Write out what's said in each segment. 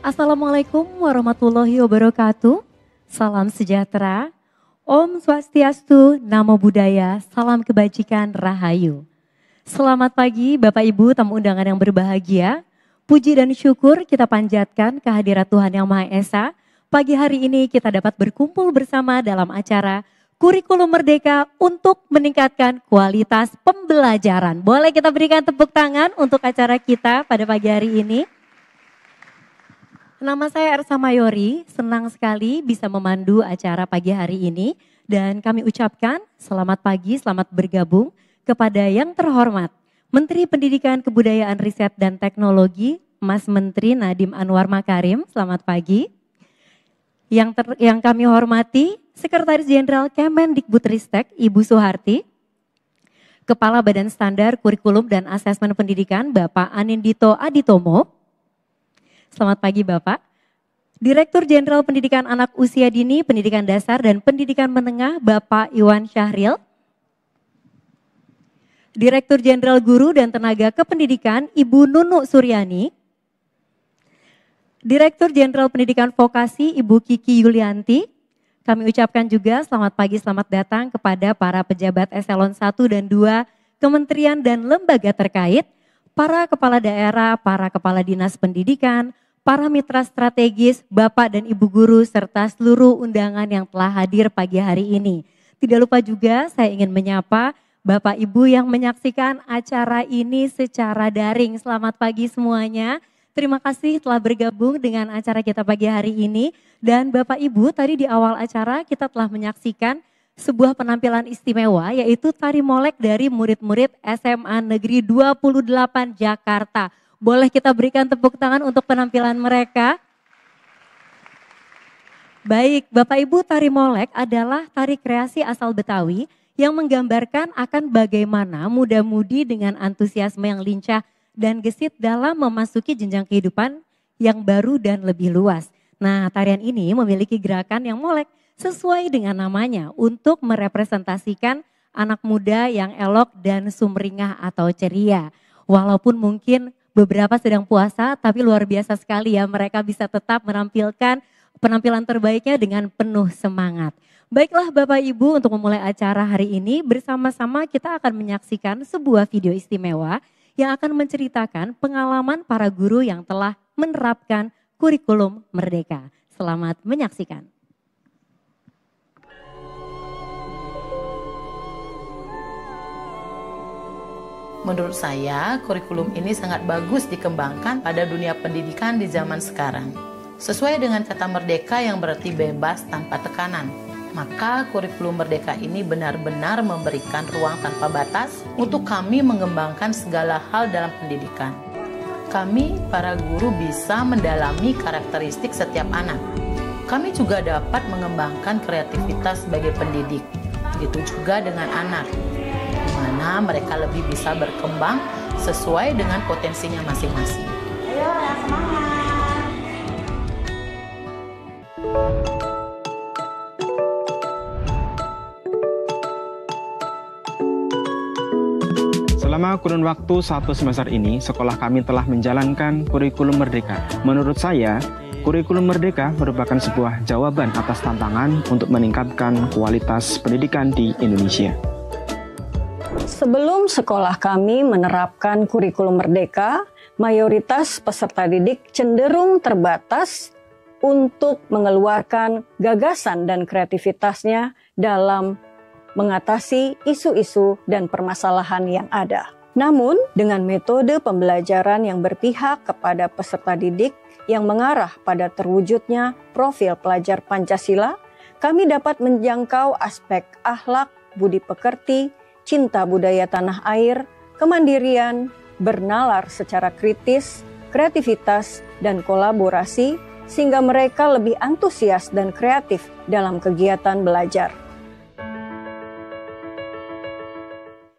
Assalamualaikum warahmatullahi wabarakatuh. Salam sejahtera. Om Swastiastu, Namo Buddhaya, salam kebajikan, rahayu. Selamat pagi Bapak Ibu tamu undangan yang berbahagia. Puji dan syukur kita panjatkan kehadirat Tuhan Yang Maha Esa. Pagi hari ini kita dapat berkumpul bersama dalam acara Kurikulum Merdeka untuk meningkatkan kualitas pembelajaran. Boleh kita berikan tepuk tangan untuk acara kita pada pagi hari ini. Nama saya Ersa Mayori, senang sekali bisa memandu acara pagi hari ini. Dan kami ucapkan selamat pagi, selamat bergabung kepada yang terhormat Menteri Pendidikan Kebudayaan Riset dan Teknologi, Mas Menteri Nadiem Anwar Makarim, selamat pagi. Yang kami hormati Sekretaris Jenderal Kemendikbudristek Ibu Suharti, Kepala Badan Standar Kurikulum dan Asesmen Pendidikan Bapak Anindito Aditomo. Selamat pagi Bapak. Direktur Jenderal Pendidikan Anak Usia Dini, Pendidikan Dasar dan Pendidikan Menengah Bapak Iwan Syahril. Direktur Jenderal Guru dan Tenaga Kependidikan Ibu Nunu Suryani. Direktur Jenderal Pendidikan Vokasi Ibu Kiki Yulianti. Kami ucapkan juga selamat pagi, selamat datang kepada para pejabat eselon 1 dan 2 kementerian dan lembaga terkait, para kepala daerah, para kepala dinas pendidikan, para mitra strategis, Bapak dan Ibu guru, serta seluruh undangan yang telah hadir pagi hari ini. Tidak lupa juga saya ingin menyapa Bapak Ibu yang menyaksikan acara ini secara daring. Selamat pagi semuanya. Terima kasih telah bergabung dengan acara kita pagi hari ini. Dan Bapak Ibu tadi di awal acara kita telah menyaksikan sebuah penampilan istimewa yaitu tari molek dari murid-murid SMA Negeri 28 Jakarta. Boleh kita berikan tepuk tangan untuk penampilan mereka? Baik, Bapak Ibu, tari molek adalah tari kreasi asal Betawi yang menggambarkan akan bagaimana muda-mudi dengan antusiasme yang lincah dan gesit dalam memasuki jenjang kehidupan yang baru dan lebih luas. Nah, tarian ini memiliki gerakan yang molek sesuai dengan namanya untuk merepresentasikan anak muda yang elok dan sumringah atau ceria. Walaupun mungkin beberapa sedang puasa, tapi luar biasa sekali ya mereka bisa tetap menampilkan penampilan terbaiknya dengan penuh semangat. Baiklah Bapak Ibu, untuk memulai acara hari ini bersama-sama kita akan menyaksikan sebuah video istimewa yang akan menceritakan pengalaman para guru yang telah menerapkan kurikulum merdeka. Selamat menyaksikan. Menurut saya, kurikulum ini sangat bagus dikembangkan pada dunia pendidikan di zaman sekarang. Sesuai dengan kata merdeka yang berarti bebas tanpa tekanan. Maka kurikulum merdeka ini benar-benar memberikan ruang tanpa batas untuk kami mengembangkan segala hal dalam pendidikan. Kami, para guru, bisa mendalami karakteristik setiap anak. Kami juga dapat mengembangkan kreativitas sebagai pendidik. Begitu juga dengan anak, di mana mereka lebih bisa berkembang sesuai dengan potensinya masing-masing. Ayo, semangat! Selama kurun waktu 1 semester ini, sekolah kami telah menjalankan kurikulum merdeka. Menurut saya, kurikulum merdeka merupakan sebuah jawaban atas tantangan untuk meningkatkan kualitas pendidikan di Indonesia. Sebelum sekolah kami menerapkan kurikulum merdeka, mayoritas peserta didik cenderung terbatas untuk mengeluarkan gagasan dan kreativitasnya dalam mengatasi isu-isu dan permasalahan yang ada. Namun, dengan metode pembelajaran yang berpihak kepada peserta didik yang mengarah pada terwujudnya profil pelajar Pancasila, kami dapat menjangkau aspek akhlak, budi pekerti, cinta budaya tanah air, kemandirian, bernalar secara kritis, kreativitas, dan kolaborasi, sehingga mereka lebih antusias dan kreatif dalam kegiatan belajar.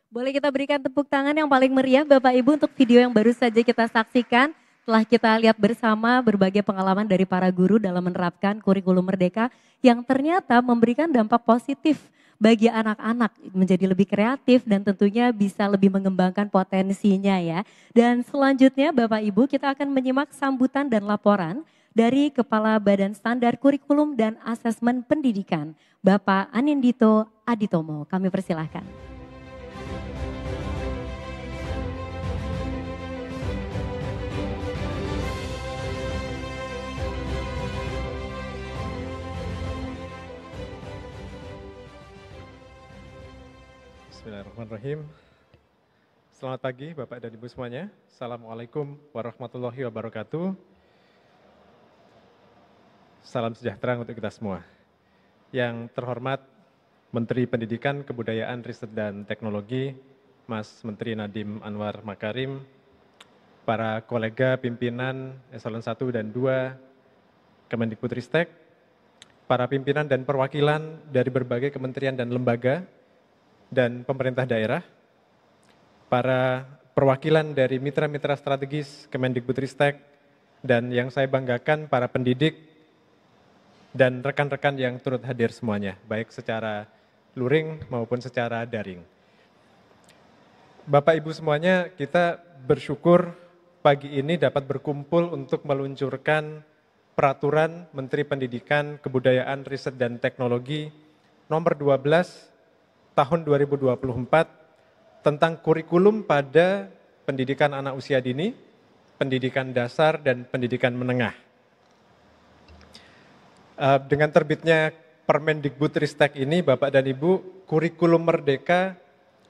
Boleh kita berikan tepuk tangan yang paling meriah Bapak Ibu untuk video yang baru saja kita saksikan. Telah kita lihat bersama berbagai pengalaman dari para guru dalam menerapkan kurikulum merdeka yang ternyata memberikan dampak positif bagi anak-anak menjadi lebih kreatif dan tentunya bisa lebih mengembangkan potensinya ya. Dan selanjutnya Bapak Ibu kita akan menyimak sambutan dan laporan dari Kepala Badan Standar Kurikulum dan Asesmen Pendidikan, Bapak Anindito Aditomo. Kami persilahkan. Bismillahirrahmanirrahim. Selamat pagi Bapak dan Ibu semuanya. Assalamualaikum warahmatullahi wabarakatuh. Salam sejahtera untuk kita semua. Yang terhormat Menteri Pendidikan, Kebudayaan, Riset dan Teknologi, Mas Menteri Nadiem Anwar Makarim, para kolega pimpinan Eselon 1 dan 2 Kemendikbudristek, para pimpinan dan perwakilan dari berbagai kementerian dan lembaga, dan pemerintah daerah, para perwakilan dari mitra-mitra strategis Kemendikbudristek, dan yang saya banggakan para pendidik dan rekan-rekan yang turut hadir semuanya, baik secara luring maupun secara daring. Bapak Ibu semuanya, kita bersyukur pagi ini dapat berkumpul untuk meluncurkan Peraturan Menteri Pendidikan, Kebudayaan, Riset dan Teknologi nomor 12 tahun 2024 tentang kurikulum pada pendidikan anak usia dini, pendidikan dasar, dan pendidikan menengah. Dengan terbitnya Permendikbudristek ini, Bapak dan Ibu, kurikulum merdeka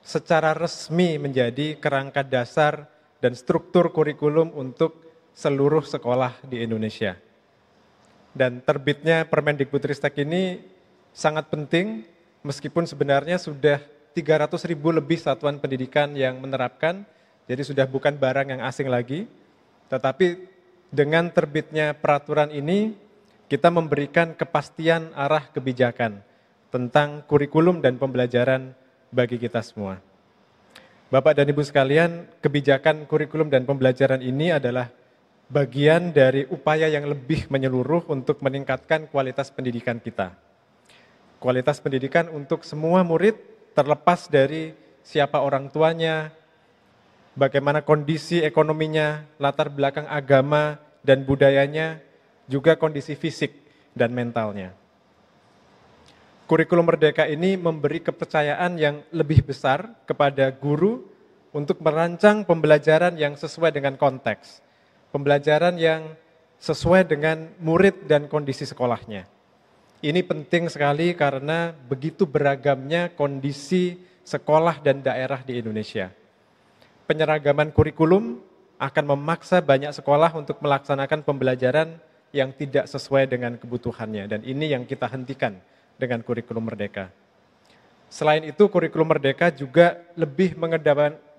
secara resmi menjadi kerangka dasar dan struktur kurikulum untuk seluruh sekolah di Indonesia. Dan terbitnya Permendikbudristek ini sangat penting, meskipun sebenarnya sudah 300.000 lebih satuan pendidikan yang menerapkan, jadi sudah bukan barang yang asing lagi. Tetapi dengan terbitnya peraturan ini, kita memberikan kepastian arah kebijakan tentang kurikulum dan pembelajaran bagi kita semua. Bapak dan Ibu sekalian, kebijakan kurikulum dan pembelajaran ini adalah bagian dari upaya yang lebih menyeluruh untuk meningkatkan kualitas pendidikan kita. Kualitas pendidikan untuk semua murid terlepas dari siapa orang tuanya, bagaimana kondisi ekonominya, latar belakang agama dan budayanya, juga kondisi fisik dan mentalnya. Kurikulum Merdeka ini memberi kepercayaan yang lebih besar kepada guru untuk merancang pembelajaran yang sesuai dengan konteks, pembelajaran yang sesuai dengan murid dan kondisi sekolahnya. Ini penting sekali karena begitu beragamnya kondisi sekolah dan daerah di Indonesia. Penyeragaman kurikulum akan memaksa banyak sekolah untuk melaksanakan pembelajaran yang tidak sesuai dengan kebutuhannya, dan ini yang kita hentikan dengan kurikulum merdeka. Selain itu, kurikulum merdeka juga lebih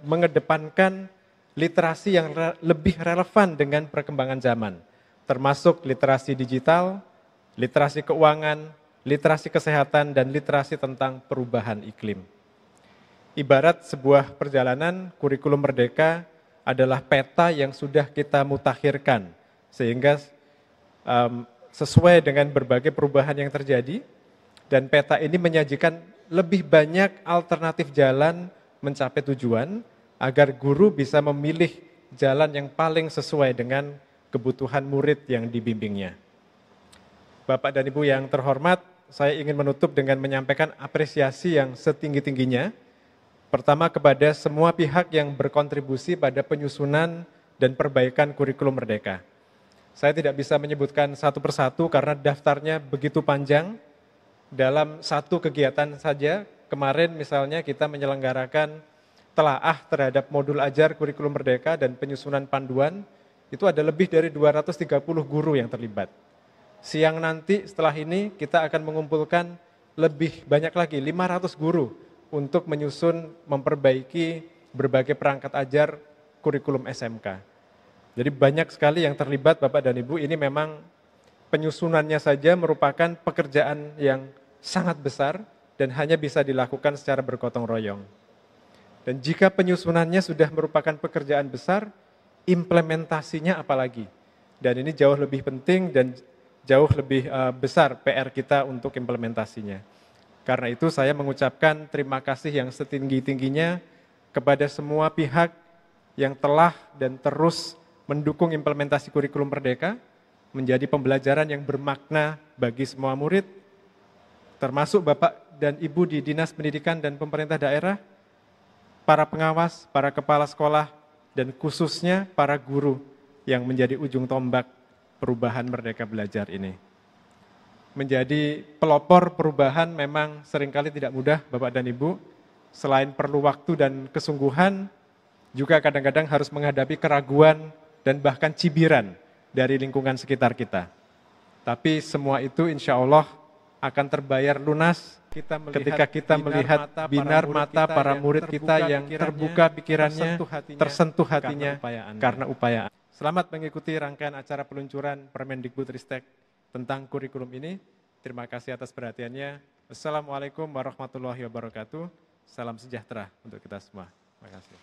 mengedepankan literasi yang lebih relevan dengan perkembangan zaman, termasuk literasi digital, literasi keuangan, literasi kesehatan, dan literasi tentang perubahan iklim. Ibarat sebuah perjalanan, kurikulum merdeka adalah peta yang sudah kita mutakhirkan, sehingga sesuai dengan berbagai perubahan yang terjadi, dan peta ini menyajikan lebih banyak alternatif jalan mencapai tujuan, agar guru bisa memilih jalan yang paling sesuai dengan kebutuhan murid yang dibimbingnya. Bapak dan Ibu yang terhormat, saya ingin menutup dengan menyampaikan apresiasi yang setinggi-tingginya. Pertama, kepada semua pihak yang berkontribusi pada penyusunan dan perbaikan kurikulum merdeka. Saya tidak bisa menyebutkan satu persatu karena daftarnya begitu panjang. Dalam satu kegiatan saja, kemarin misalnya kita menyelenggarakan telaah terhadap modul ajar kurikulum merdeka dan penyusunan panduan, itu ada lebih dari 230 guru yang terlibat. Siang nanti setelah ini kita akan mengumpulkan lebih banyak lagi, 500 guru untuk menyusun, memperbaiki berbagai perangkat ajar kurikulum SMK. Jadi banyak sekali yang terlibat Bapak dan Ibu, ini memang penyusunannya saja merupakan pekerjaan yang sangat besar dan hanya bisa dilakukan secara bergotong royong. Dan jika penyusunannya sudah merupakan pekerjaan besar, implementasinya apalagi. Dan ini jauh lebih penting dan jauh lebih besar PR kita untuk implementasinya. Karena itu saya mengucapkan terima kasih yang setinggi-tingginya kepada semua pihak yang telah dan terus mendukung implementasi kurikulum merdeka, menjadi pembelajaran yang bermakna bagi semua murid, termasuk Bapak dan Ibu di Dinas Pendidikan dan Pemerintah Daerah, para pengawas, para kepala sekolah, dan khususnya para guru yang menjadi ujung tombak perubahan Merdeka Belajar ini. Menjadi pelopor perubahan memang seringkali tidak mudah, Bapak dan Ibu. Selain perlu waktu dan kesungguhan, juga kadang-kadang harus menghadapi keraguan dan bahkan cibiran dari lingkungan sekitar kita. Tapi semua itu insya Allah akan terbayar lunas ketika kita melihat binar mata para murid kita yang terbuka pikirannya, tersentuh hatinya karena upaya. Selamat mengikuti rangkaian acara peluncuran Permendikbudristek tentang kurikulum ini. Terima kasih atas perhatiannya. Assalamualaikum warahmatullahi wabarakatuh. Salam sejahtera untuk kita semua. Terima kasih.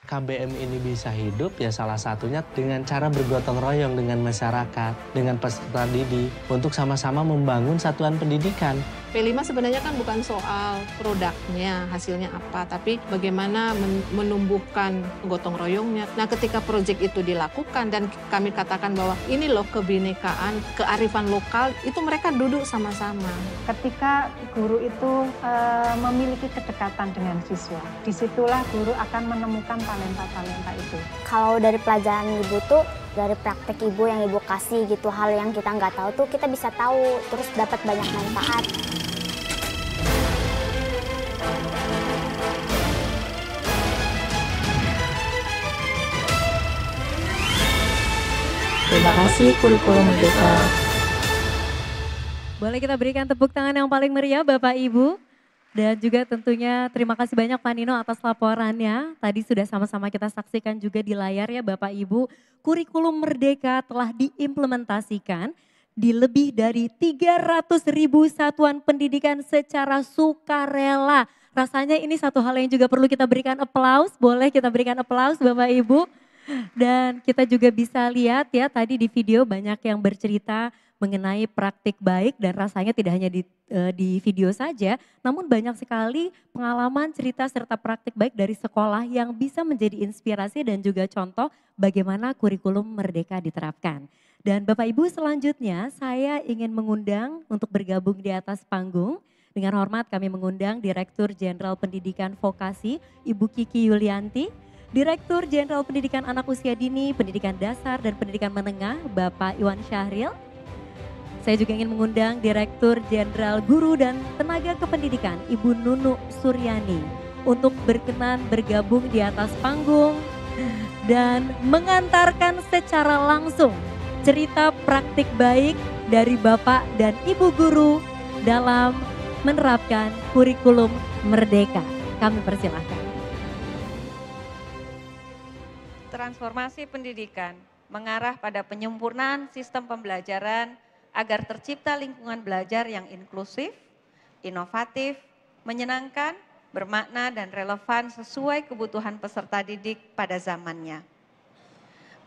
KBM ini bisa hidup ya salah satunya dengan cara bergotong royong dengan masyarakat, dengan peserta didik untuk sama-sama membangun satuan pendidikan. P5 sebenarnya kan bukan soal produknya, hasilnya apa, tapi bagaimana menumbuhkan gotong royongnya. Nah, ketika proyek itu dilakukan dan kami katakan bahwa ini loh kebinekaan, kearifan lokal, itu mereka duduk sama-sama. Ketika guru itu memiliki kedekatan dengan siswa, disitulah guru akan menemukan talenta-talenta itu. Kalau dari pelajaran Ibu tuh, dari praktek Ibu yang Ibu kasih gitu, hal yang kita nggak tahu tuh kita bisa tahu, terus dapat banyak manfaat. Terima kasih Kurikulum Merdeka. Boleh kita berikan tepuk tangan yang paling meriah Bapak Ibu. Dan juga tentunya terima kasih banyak Pak Nino atas laporannya. Tadi sudah sama-sama kita saksikan juga di layar ya Bapak Ibu. Kurikulum Merdeka telah diimplementasikan di lebih dari 300.000 satuan pendidikan secara sukarela. Rasanya ini satu hal yang juga perlu kita berikan aplaus. Boleh kita berikan aplaus Bapak Ibu. Dan kita juga bisa lihat ya tadi di video banyak yang bercerita mengenai praktik baik dan rasanya tidak hanya di video saja, namun banyak sekali pengalaman, cerita serta praktik baik dari sekolah yang bisa menjadi inspirasi dan juga contoh bagaimana kurikulum merdeka diterapkan. Dan Bapak Ibu selanjutnya saya ingin mengundang untuk bergabung di atas panggung. Dengan hormat kami mengundang Direktur Jenderal Pendidikan Vokasi Ibu Kiki Yulianti, Direktur Jenderal Pendidikan Anak Usia Dini, Pendidikan Dasar dan Pendidikan Menengah Bapak Iwan Syahril. Saya juga ingin mengundang Direktur Jenderal Guru dan Tenaga Kependidikan Ibu Nunu Suryani untuk berkenan bergabung di atas panggung dan mengantarkan secara langsung cerita praktik baik dari Bapak dan Ibu Guru dalam menerapkan kurikulum merdeka. Kami persilahkan. Transformasi pendidikan mengarah pada penyempurnaan sistem pembelajaran agar tercipta lingkungan belajar yang inklusif, inovatif, menyenangkan, bermakna dan relevan sesuai kebutuhan peserta didik pada zamannya.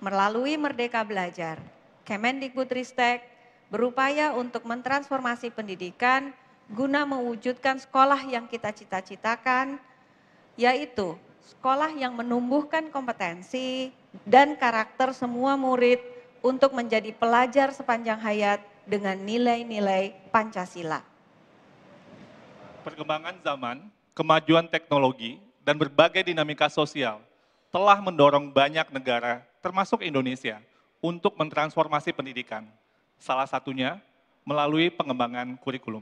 Melalui Merdeka Belajar, Kemendikbudristek berupaya untuk mentransformasi pendidikan guna mewujudkan sekolah yang kita cita-citakan, yaitu sekolah yang menumbuhkan kompetensi dan karakter semua murid untuk menjadi pelajar sepanjang hayat dengan nilai-nilai Pancasila. Perkembangan zaman, kemajuan teknologi, dan berbagai dinamika sosial telah mendorong banyak negara, termasuk Indonesia, untuk mentransformasi pendidikan. Salah satunya melalui pengembangan kurikulum.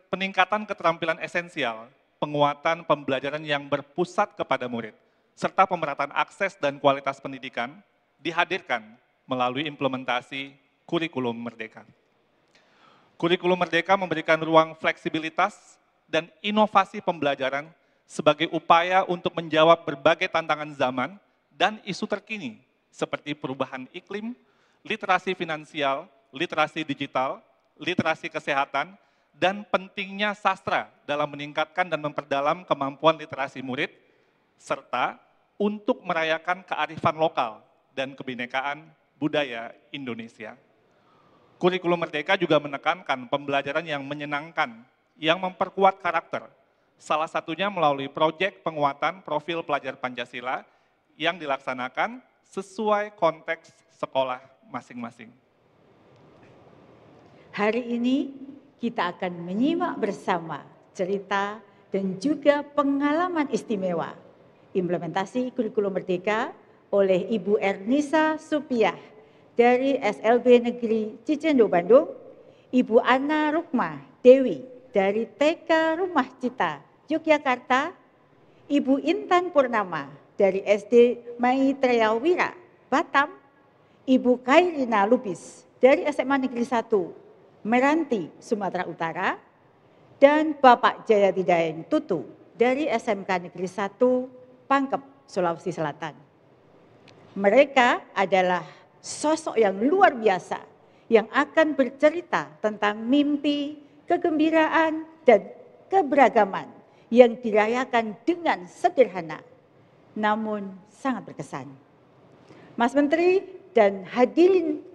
Peningkatan keterampilan esensial, penguatan pembelajaran yang berpusat kepada murid, serta pemerataan akses dan kualitas pendidikan dihadirkan melalui implementasi kurikulum merdeka. Kurikulum merdeka memberikan ruang fleksibilitas dan inovasi pembelajaran sebagai upaya untuk menjawab berbagai tantangan zaman dan isu terkini seperti perubahan iklim, literasi finansial, literasi digital, literasi kesehatan, dan pentingnya sastra dalam meningkatkan dan memperdalam kemampuan literasi murid, serta untuk merayakan kearifan lokal dan kebinekaan budaya Indonesia. Kurikulum Merdeka juga menekankan pembelajaran yang menyenangkan, yang memperkuat karakter, salah satunya melalui proyek penguatan profil pelajar Pancasila yang dilaksanakan sesuai konteks sekolah masing-masing. Hari ini kita akan menyimak bersama cerita dan juga pengalaman istimewa implementasi kurikulum Merdeka oleh Ibu Ernisa Supiah dari SLB Negeri Cicendo Bandung, Ibu Ana Rukma Dewi dari TK Rumah Cita Yogyakarta, Ibu Intan Purnama dari SD Maitreya Wira Batam, Ibu Kairina Lubis dari SMA Negeri 1 Meranti, Sumatera Utara, dan Bapak Jayadi Daeng Tutu dari SMK Negeri 1 Pangkep, Sulawesi Selatan. Mereka adalah sosok yang luar biasa yang akan bercerita tentang mimpi, kegembiraan, dan keberagaman yang dirayakan dengan sederhana, namun sangat berkesan. Mas Menteri dan hadirin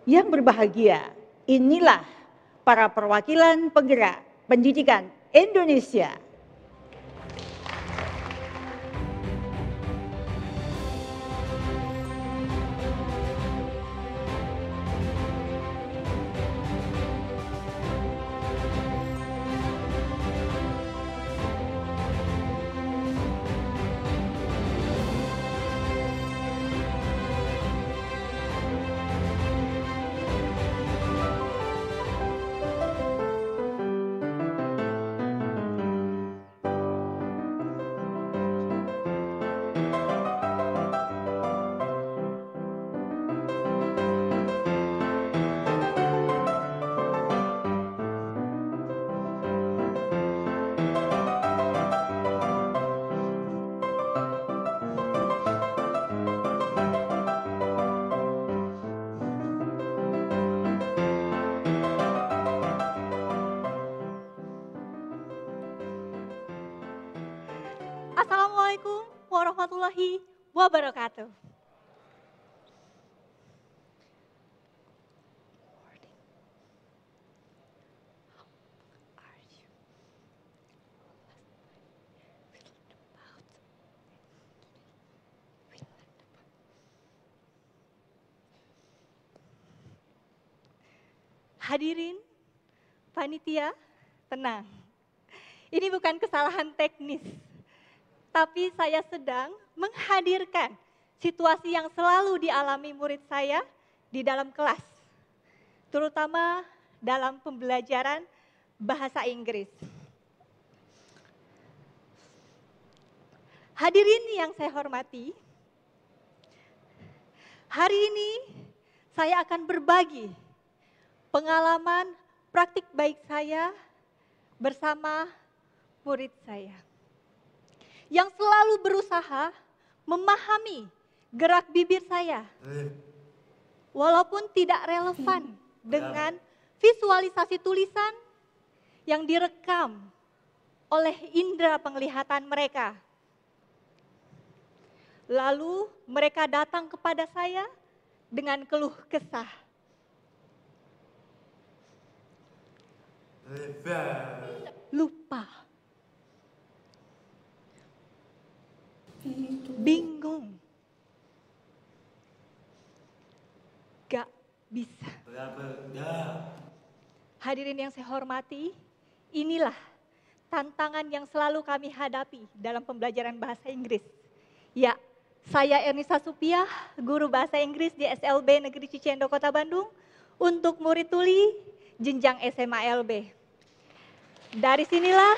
yang berbahagia, inilah para perwakilan penggerak pendidikan Indonesia. Assalamualaikum warahmatullahi wabarakatuh. Hadirin, panitia, tenang. Ini bukan kesalahan teknis, tapi saya sedang menghadirkan situasi yang selalu dialami murid saya di dalam kelas, terutama dalam pembelajaran bahasa Inggris. Hadirin yang saya hormati, hari ini saya akan berbagi pengalaman praktik baik saya bersama murid saya yang selalu berusaha memahami gerak bibir saya, walaupun tidak relevan dengan visualisasi tulisan yang direkam oleh indera penglihatan mereka. Lalu mereka datang kepada saya dengan keluh kesah. Lupa. Bingung. Gak bisa. Hadirin yang saya hormati, inilah tantangan yang selalu kami hadapi dalam pembelajaran bahasa Inggris. Ya, saya Ernisa Supiah, guru bahasa Inggris di SLB Negeri Cicendo, Kota Bandung, untuk murid tuli jenjang SMA LB. Dari sinilah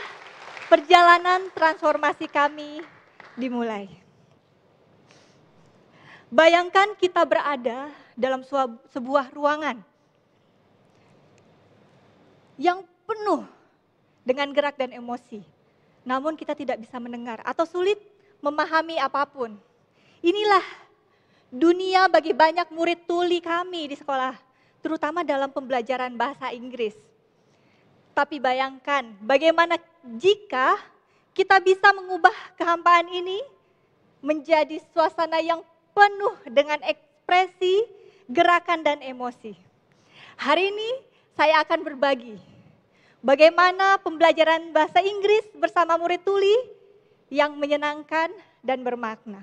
perjalanan transformasi kami dimulai. Bayangkan kita berada dalam sebuah ruangan yang penuh dengan gerak dan emosi. Namun kita tidak bisa mendengar atau sulit memahami apapun. Inilah dunia bagi banyak murid tuli kami di sekolah, terutama dalam pembelajaran bahasa Inggris. Tapi bayangkan bagaimana jika kita bisa mengubah kehampaan ini menjadi suasana yang penuh dengan ekspresi, gerakan, dan emosi. Hari ini saya akan berbagi bagaimana pembelajaran bahasa Inggris bersama murid tuli yang menyenangkan dan bermakna.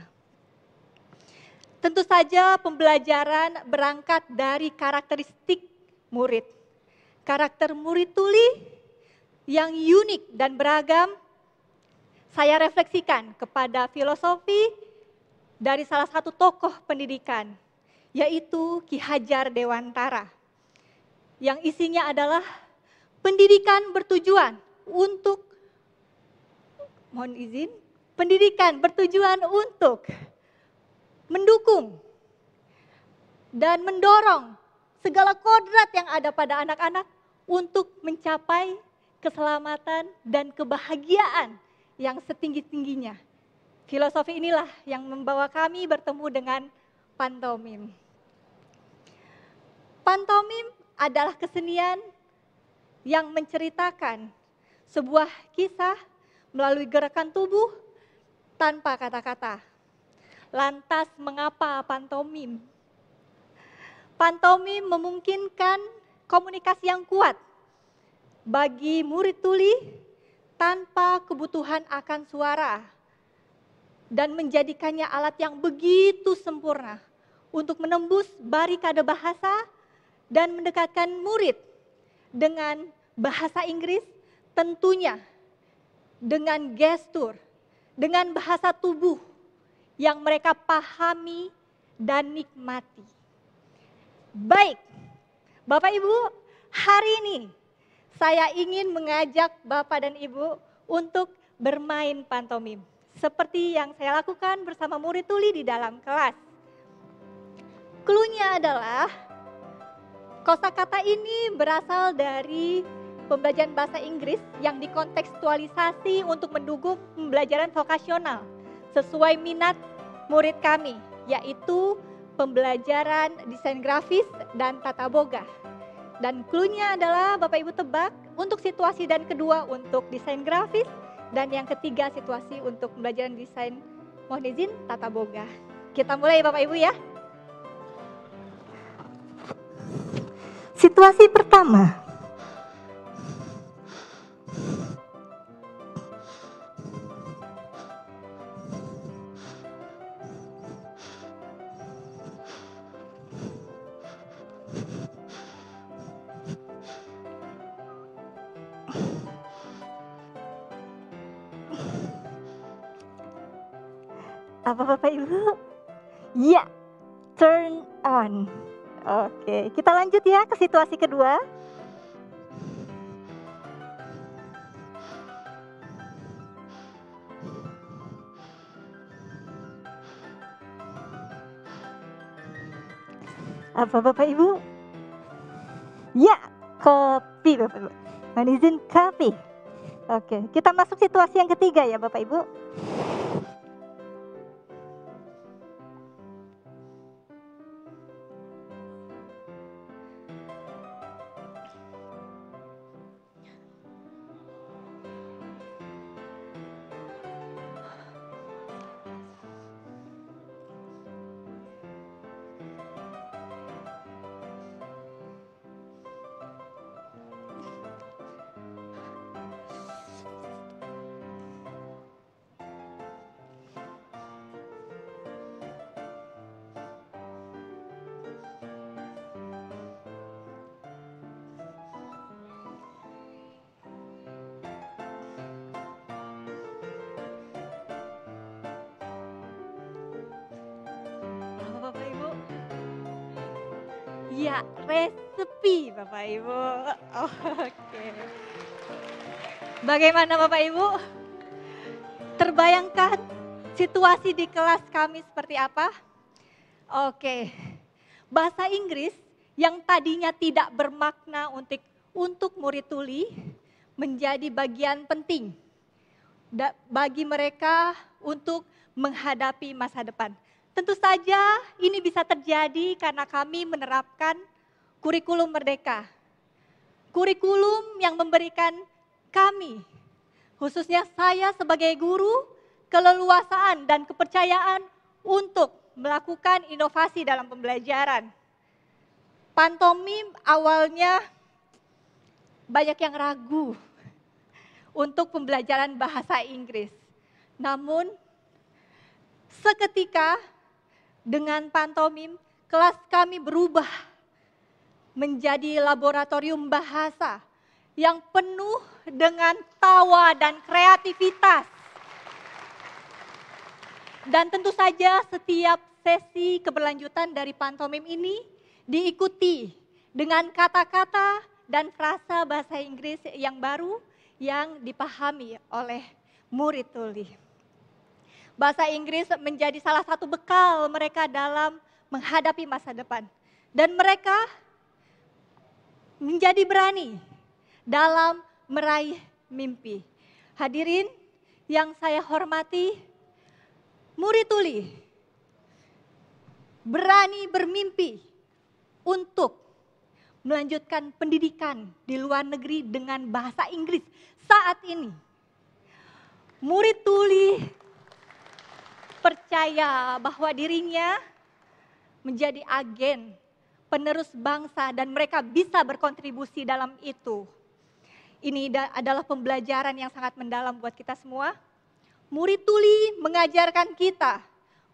Tentu saja pembelajaran berangkat dari karakteristik murid. Karakter murid tuli yang unik dan beragam saya refleksikan kepada filosofi dari salah satu tokoh pendidikan, yaitu Ki Hajar Dewantara. Yang isinya adalah pendidikan bertujuan untuk, pendidikan bertujuan untuk mendukung dan mendorong segala kodrat yang ada pada anak-anak untuk mencapai keselamatan dan kebahagiaan yang setinggi-tingginya. Filosofi inilah yang membawa kami bertemu dengan pantomim. Pantomim adalah kesenian yang menceritakan sebuah kisah melalui gerakan tubuh tanpa kata-kata. Lantas mengapa pantomim? Pantomim memungkinkan komunikasi yang kuat bagi murid tuli tanpa kebutuhan akan suara dan menjadikannya alat yang begitu sempurna untuk menembus barikade bahasa dan mendekatkan murid dengan bahasa Inggris, tentunya dengan gestur, dengan bahasa tubuh yang mereka pahami dan nikmati. Baik, Bapak Ibu, hari ini saya ingin mengajak Bapak dan Ibu untuk bermain pantomim. Seperti yang saya lakukan bersama murid tuli di dalam kelas. Cluenya adalah kosakata ini berasal dari pembelajaran bahasa Inggris yang dikontekstualisasi untuk mendukung pembelajaran vokasional sesuai minat murid kami, yaitu pembelajaran desain grafis dan tata boga. Dan cluenya adalah Bapak Ibu tebak untuk situasi dan kedua untuk desain grafis dan yang ketiga situasi untuk pembelajaran desain mohon izin tata boga. Kita mulai Bapak Ibu ya. Situasi pertama. Apa Bapak Ibu? Ya, turn on. Oke, kita lanjut ya ke situasi kedua. Apa Bapak Ibu? Ya, kopi Bapak Ibu. Mohon izin kopi. Oke, kita masuk situasi yang ketiga ya Bapak Ibu. Ya, resepi Bapak Ibu. Oke. Bagaimana Bapak Ibu? Terbayangkan situasi di kelas kami seperti apa? Oke. Bahasa Inggris yang tadinya tidak bermakna untuk murid tuli menjadi bagian penting bagi mereka untuk menghadapi masa depan. Tentu saja ini bisa terjadi karena kami menerapkan kurikulum merdeka. Kurikulum yang memberikan kami, khususnya saya sebagai guru, keleluasaan dan kepercayaan untuk melakukan inovasi dalam pembelajaran. Pantomim awalnya banyak yang ragu untuk pembelajaran bahasa Inggris. Namun seketika dengan pantomim, kelas kami berubah menjadi laboratorium bahasa yang penuh dengan tawa dan kreativitas. Dan tentu saja setiap sesi keberlanjutan dari pantomim ini diikuti dengan kata-kata dan frasa bahasa Inggris yang baru yang dipahami oleh murid tuli. Bahasa Inggris menjadi salah satu bekal mereka dalam menghadapi masa depan. Dan mereka menjadi berani dalam meraih mimpi. Hadirin yang saya hormati, murid tuli berani bermimpi untuk melanjutkan pendidikan di luar negeri dengan bahasa Inggris saat ini. Murid tuli percaya bahwa dirinya menjadi agen penerus bangsa dan mereka bisa berkontribusi dalam itu. Ini adalah pembelajaran yang sangat mendalam buat kita semua. Murid tuli mengajarkan kita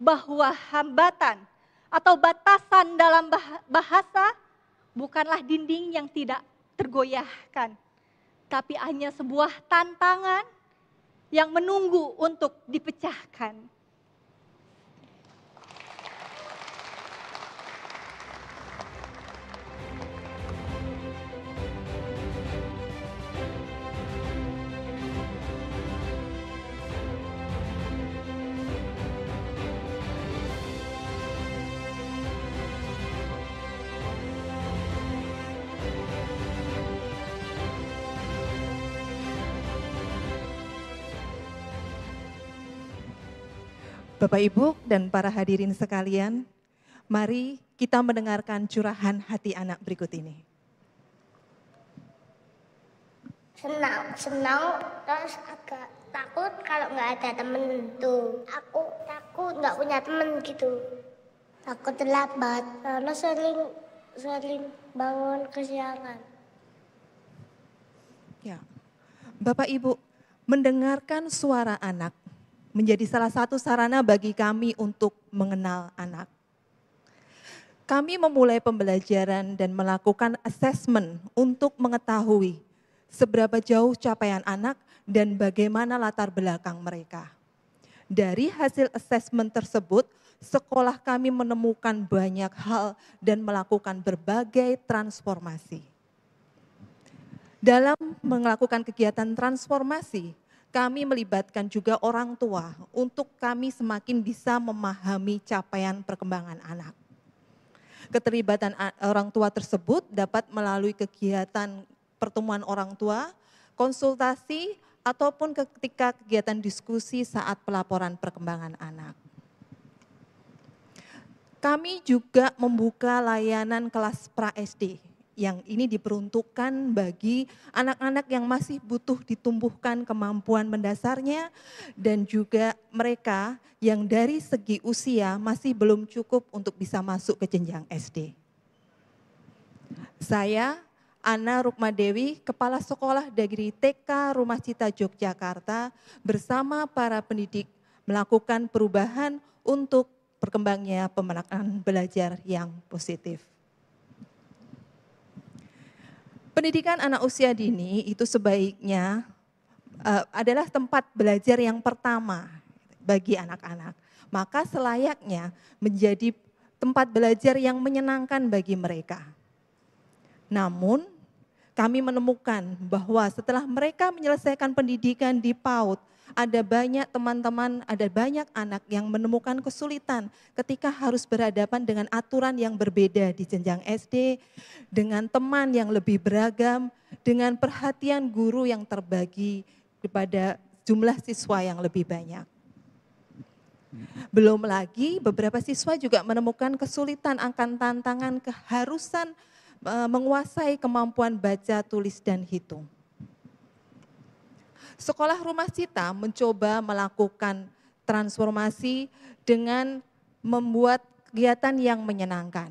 bahwa hambatan atau batasan dalam bahasa bukanlah dinding yang tidak tergoyahkan, tapi hanya sebuah tantangan yang menunggu untuk dipecahkan. Bapak Ibu dan para hadirin sekalian, mari kita mendengarkan curahan hati anak berikut ini. Senang, terus agak takut kalau nggak ada temen tuh. Aku takut nggak punya temen gitu. Takut terlambat karena sering bangun kesiangan. Ya, Bapak Ibu, mendengarkan suara anak menjadi salah satu sarana bagi kami untuk mengenal anak. Kami memulai pembelajaran dan melakukan assessment untuk mengetahui seberapa jauh capaian anak dan bagaimana latar belakang mereka. Dari hasil assessment tersebut, sekolah kami menemukan banyak hal dan melakukan berbagai transformasi. Dalam melakukan kegiatan transformasi, kami melibatkan juga orang tua untuk kami semakin bisa memahami capaian perkembangan anak. Keterlibatan orang tua tersebut dapat melalui kegiatan pertemuan orang tua, konsultasi, ataupun ketika kegiatan diskusi saat pelaporan perkembangan anak. Kami juga membuka layanan kelas pra-SD yang ini diperuntukkan bagi anak-anak yang masih butuh ditumbuhkan kemampuan mendasarnya dan juga mereka yang dari segi usia masih belum cukup untuk bisa masuk ke jenjang SD. Saya, Ana Rukmadewi, Kepala Sekolah Negeri TK Rumah Cita Yogyakarta bersama para pendidik melakukan perubahan untuk berkembangnya pembinaan belajar yang positif. Pendidikan anak usia dini itu sebaiknya adalah tempat belajar yang pertama bagi anak-anak. Maka selayaknya menjadi tempat belajar yang menyenangkan bagi mereka. Namun kami menemukan bahwa setelah mereka menyelesaikan pendidikan di PAUD, ada banyak teman-teman, ada banyak anak yang menemukan kesulitan ketika harus berhadapan dengan aturan yang berbeda di jenjang SD, dengan teman yang lebih beragam, dengan perhatian guru yang terbagi kepada jumlah siswa yang lebih banyak. Belum lagi beberapa siswa juga menemukan kesulitan akan tantangan keharusan menguasai kemampuan baca, tulis, dan hitung. Sekolah Rumah Cita mencoba melakukan transformasi dengan membuat kegiatan yang menyenangkan.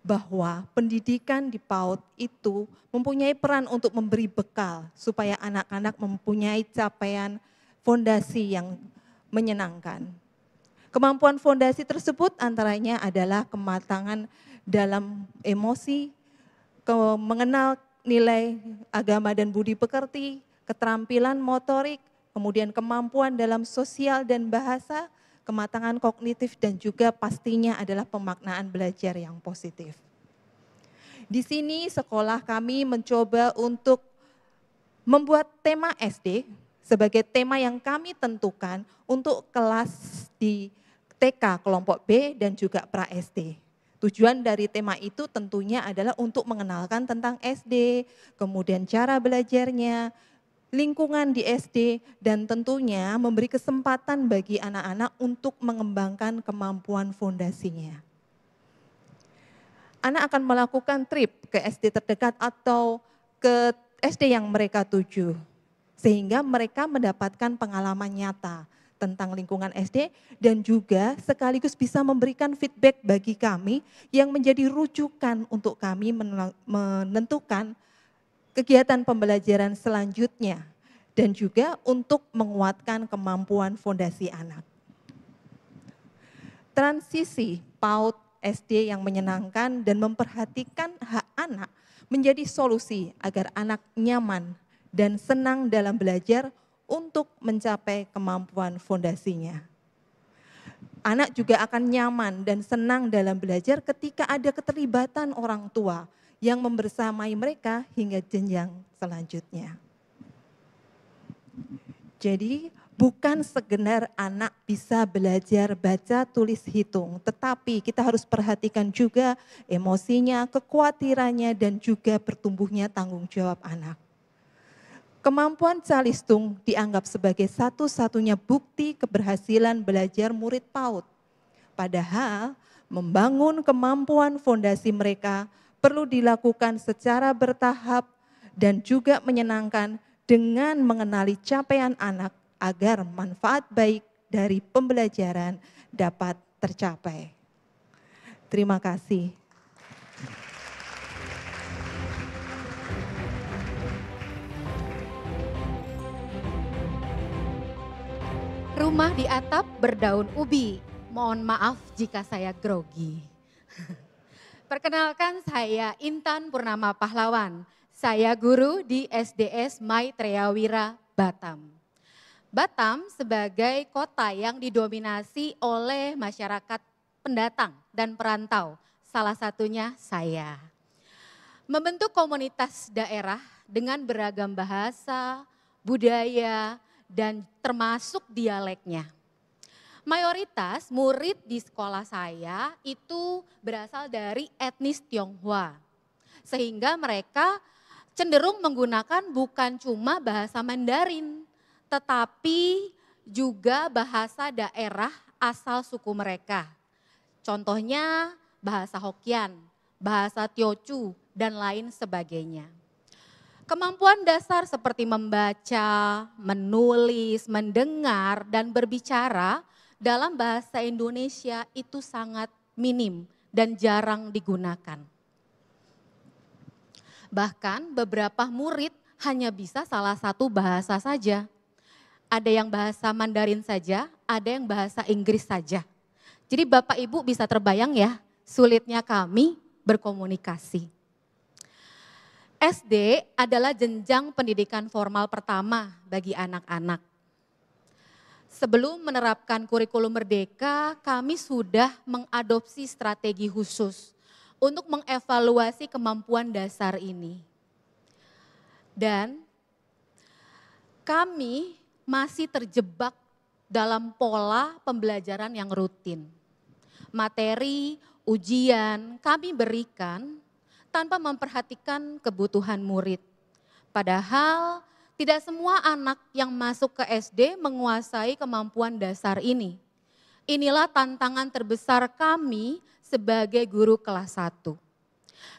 Bahwa pendidikan di PAUD itu mempunyai peran untuk memberi bekal supaya anak-anak mempunyai capaian fondasi yang menyenangkan. Kemampuan fondasi tersebut antaranya adalah kematangan dalam emosi, mengenal nilai agama dan budi pekerti, keterampilan motorik, kemudian kemampuan dalam sosial dan bahasa, kematangan kognitif, dan juga pastinya adalah pemaknaan belajar yang positif. Di sini sekolah kami mencoba untuk membuat tema SD sebagai tema yang kami tentukan untuk kelas di TK kelompok B dan juga pra-SD. Tujuan dari tema itu tentunya adalah untuk mengenalkan tentang SD, kemudian cara belajarnya, lingkungan di SD, dan tentunya memberi kesempatan bagi anak-anak untuk mengembangkan kemampuan fondasinya. Anak akan melakukan trip ke SD terdekat atau ke SD yang mereka tuju, sehingga mereka mendapatkan pengalaman nyata tentang lingkungan SD dan juga sekaligus bisa memberikan feedback bagi kami yang menjadi rujukan untuk kami menentukan kegiatan pembelajaran selanjutnya dan juga untuk menguatkan kemampuan fondasi anak. Transisi PAUD SD yang menyenangkan dan memperhatikan hak anak menjadi solusi agar anak nyaman dan senang dalam belajar untuk mencapai kemampuan fondasinya. Anak juga akan nyaman dan senang dalam belajar ketika ada keterlibatan orang tua yang membersamai mereka hingga jenjang selanjutnya. Jadi bukan sekedar anak bisa belajar baca, tulis, hitung, tetapi kita harus perhatikan juga emosinya, kekhawatirannya, dan juga bertumbuhnya tanggung jawab anak. Kemampuan calistung dianggap sebagai satu-satunya bukti keberhasilan belajar murid PAUD. Padahal membangun kemampuan fondasi mereka perlu dilakukan secara bertahap dan juga menyenangkan dengan mengenali capaian anak agar manfaat baik dari pembelajaran dapat tercapai. Terima kasih. Rumah di atap berdaun ubi. Mohon maaf jika saya grogi. Perkenalkan, saya Intan Purnama Pahlawan. Saya guru di SDS Maitreya Wira, Batam. Batam sebagai kota yang didominasi oleh masyarakat pendatang dan perantau. Salah satunya saya. Membentuk komunitas daerah dengan beragam bahasa, budaya, dan termasuk dialeknya. Mayoritas murid di sekolah saya itu berasal dari etnis Tionghoa. Sehingga mereka cenderung menggunakan bukan cuma bahasa Mandarin, tetapi juga bahasa daerah asal suku mereka. Contohnya bahasa Hokkien, bahasa Teochew, dan lain sebagainya. Kemampuan dasar seperti membaca, menulis, mendengar, dan berbicara dalam bahasa Indonesia itu sangat minim dan jarang digunakan. Bahkan beberapa murid hanya bisa salah satu bahasa saja. Ada yang bahasa Mandarin saja, ada yang bahasa Inggris saja. Jadi Bapak Ibu bisa terbayang ya, sulitnya kami berkomunikasi. SD adalah jenjang pendidikan formal pertama bagi anak-anak. Sebelum menerapkan kurikulum merdeka, kami sudah mengadopsi strategi khusus untuk mengevaluasi kemampuan dasar ini. Dan kami masih terjebak dalam pola pembelajaran yang rutin. Materi, ujian kami berikan tanpa memperhatikan kebutuhan murid. Padahal tidak semua anak yang masuk ke SD menguasai kemampuan dasar ini. Inilah tantangan terbesar kami sebagai guru kelas 1.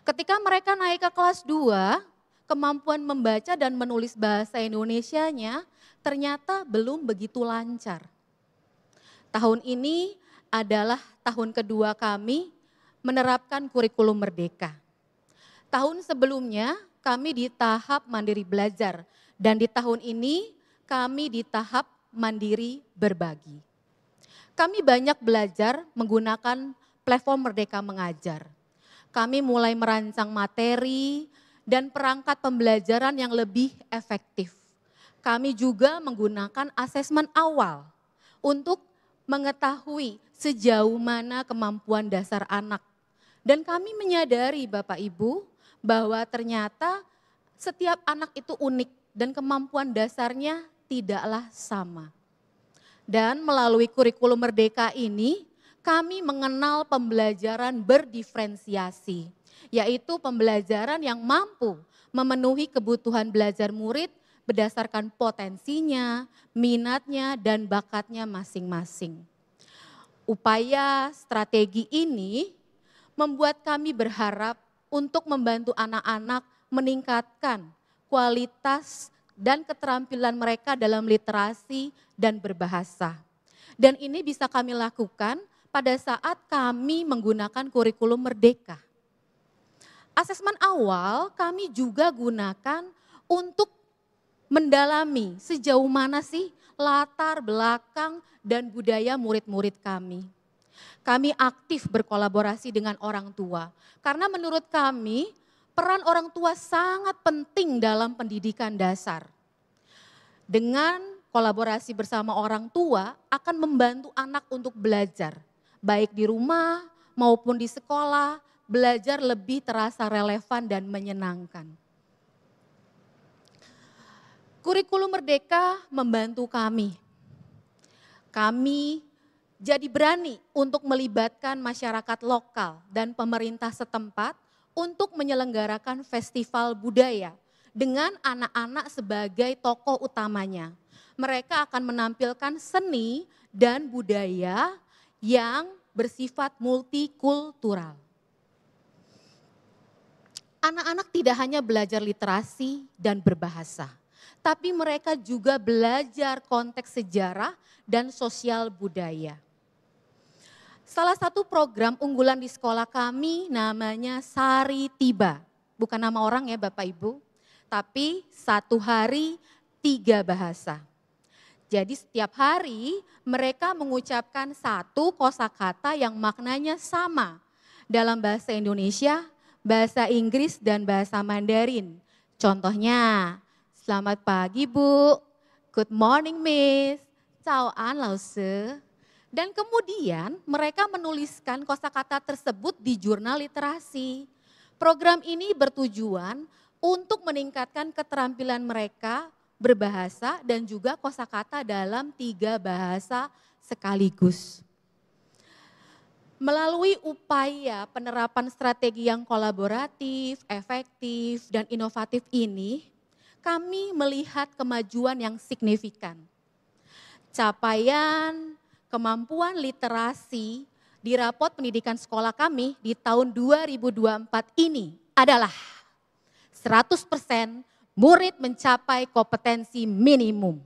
Ketika mereka naik ke kelas 2, kemampuan membaca dan menulis bahasa Indonesianya ternyata belum begitu lancar. Tahun ini adalah tahun kedua kami menerapkan kurikulum merdeka. Tahun sebelumnya kami di tahap mandiri belajar dan di tahun ini kami di tahap mandiri berbagi. Kami banyak belajar menggunakan platform Merdeka Mengajar. Kami mulai merancang materi dan perangkat pembelajaran yang lebih efektif. Kami juga menggunakan asesmen awal untuk mengetahui sejauh mana kemampuan dasar anak. Dan kami menyadari Bapak Ibu bahwa ternyata setiap anak itu unik dan kemampuan dasarnya tidaklah sama. Dan melalui kurikulum Merdeka ini, kami mengenal pembelajaran berdiferensiasi, yaitu pembelajaran yang mampu memenuhi kebutuhan belajar murid berdasarkan potensinya, minatnya, dan bakatnya masing-masing. Upaya strategi ini membuat kami berharap untuk membantu anak-anak meningkatkan kualitas dan keterampilan mereka dalam literasi dan berbahasa. Dan ini bisa kami lakukan pada saat kami menggunakan kurikulum Merdeka. Asesmen awal kami juga gunakan untuk mendalami sejauh mana sih latar belakang dan budaya murid-murid kami. Kami aktif berkolaborasi dengan orang tua, karena menurut kami peran orang tua sangat penting dalam pendidikan dasar. Dengan kolaborasi bersama orang tua akan membantu anak untuk belajar, baik di rumah maupun di sekolah, belajar lebih terasa relevan dan menyenangkan. Kurikulum Merdeka membantu kami. Kami jadi berani untuk melibatkan masyarakat lokal dan pemerintah setempat untuk menyelenggarakan festival budaya dengan anak-anak sebagai tokoh utamanya. Mereka akan menampilkan seni dan budaya yang bersifat multikultural. Anak-anak tidak hanya belajar literasi dan berbahasa, tapi mereka juga belajar konteks sejarah dan sosial budaya. Salah satu program unggulan di sekolah kami namanya Sari Tiba. Bukan nama orang ya Bapak Ibu, tapi 1 hari 3 bahasa. Jadi setiap hari mereka mengucapkan 1 kosakata yang maknanya sama dalam bahasa Indonesia, bahasa Inggris, dan bahasa Mandarin. Contohnya, selamat pagi Bu, good morning Miss, Cao An Lao Sư. Dan kemudian mereka menuliskan kosakata tersebut di jurnal literasi. Program ini bertujuan untuk meningkatkan keterampilan mereka berbahasa dan juga kosakata dalam 3 bahasa sekaligus. Melalui upaya penerapan strategi yang kolaboratif, efektif, dan inovatif ini, kami melihat kemajuan yang signifikan. Capaian kemampuan literasi di rapot pendidikan sekolah kami di tahun 2024 ini adalah 100% murid mencapai kompetensi minimum.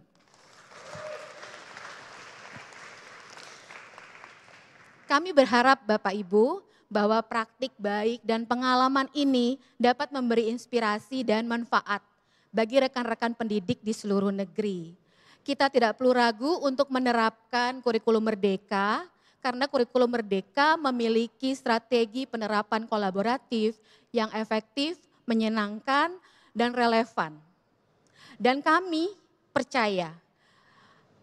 Kami berharap Bapak Ibu bahwa praktik baik dan pengalaman ini dapat memberi inspirasi dan manfaat bagi rekan-rekan pendidik di seluruh negeri. Kita tidak perlu ragu untuk menerapkan kurikulum Merdeka, karena kurikulum Merdeka memiliki strategi penerapan kolaboratif yang efektif, menyenangkan, dan relevan. Dan kami percaya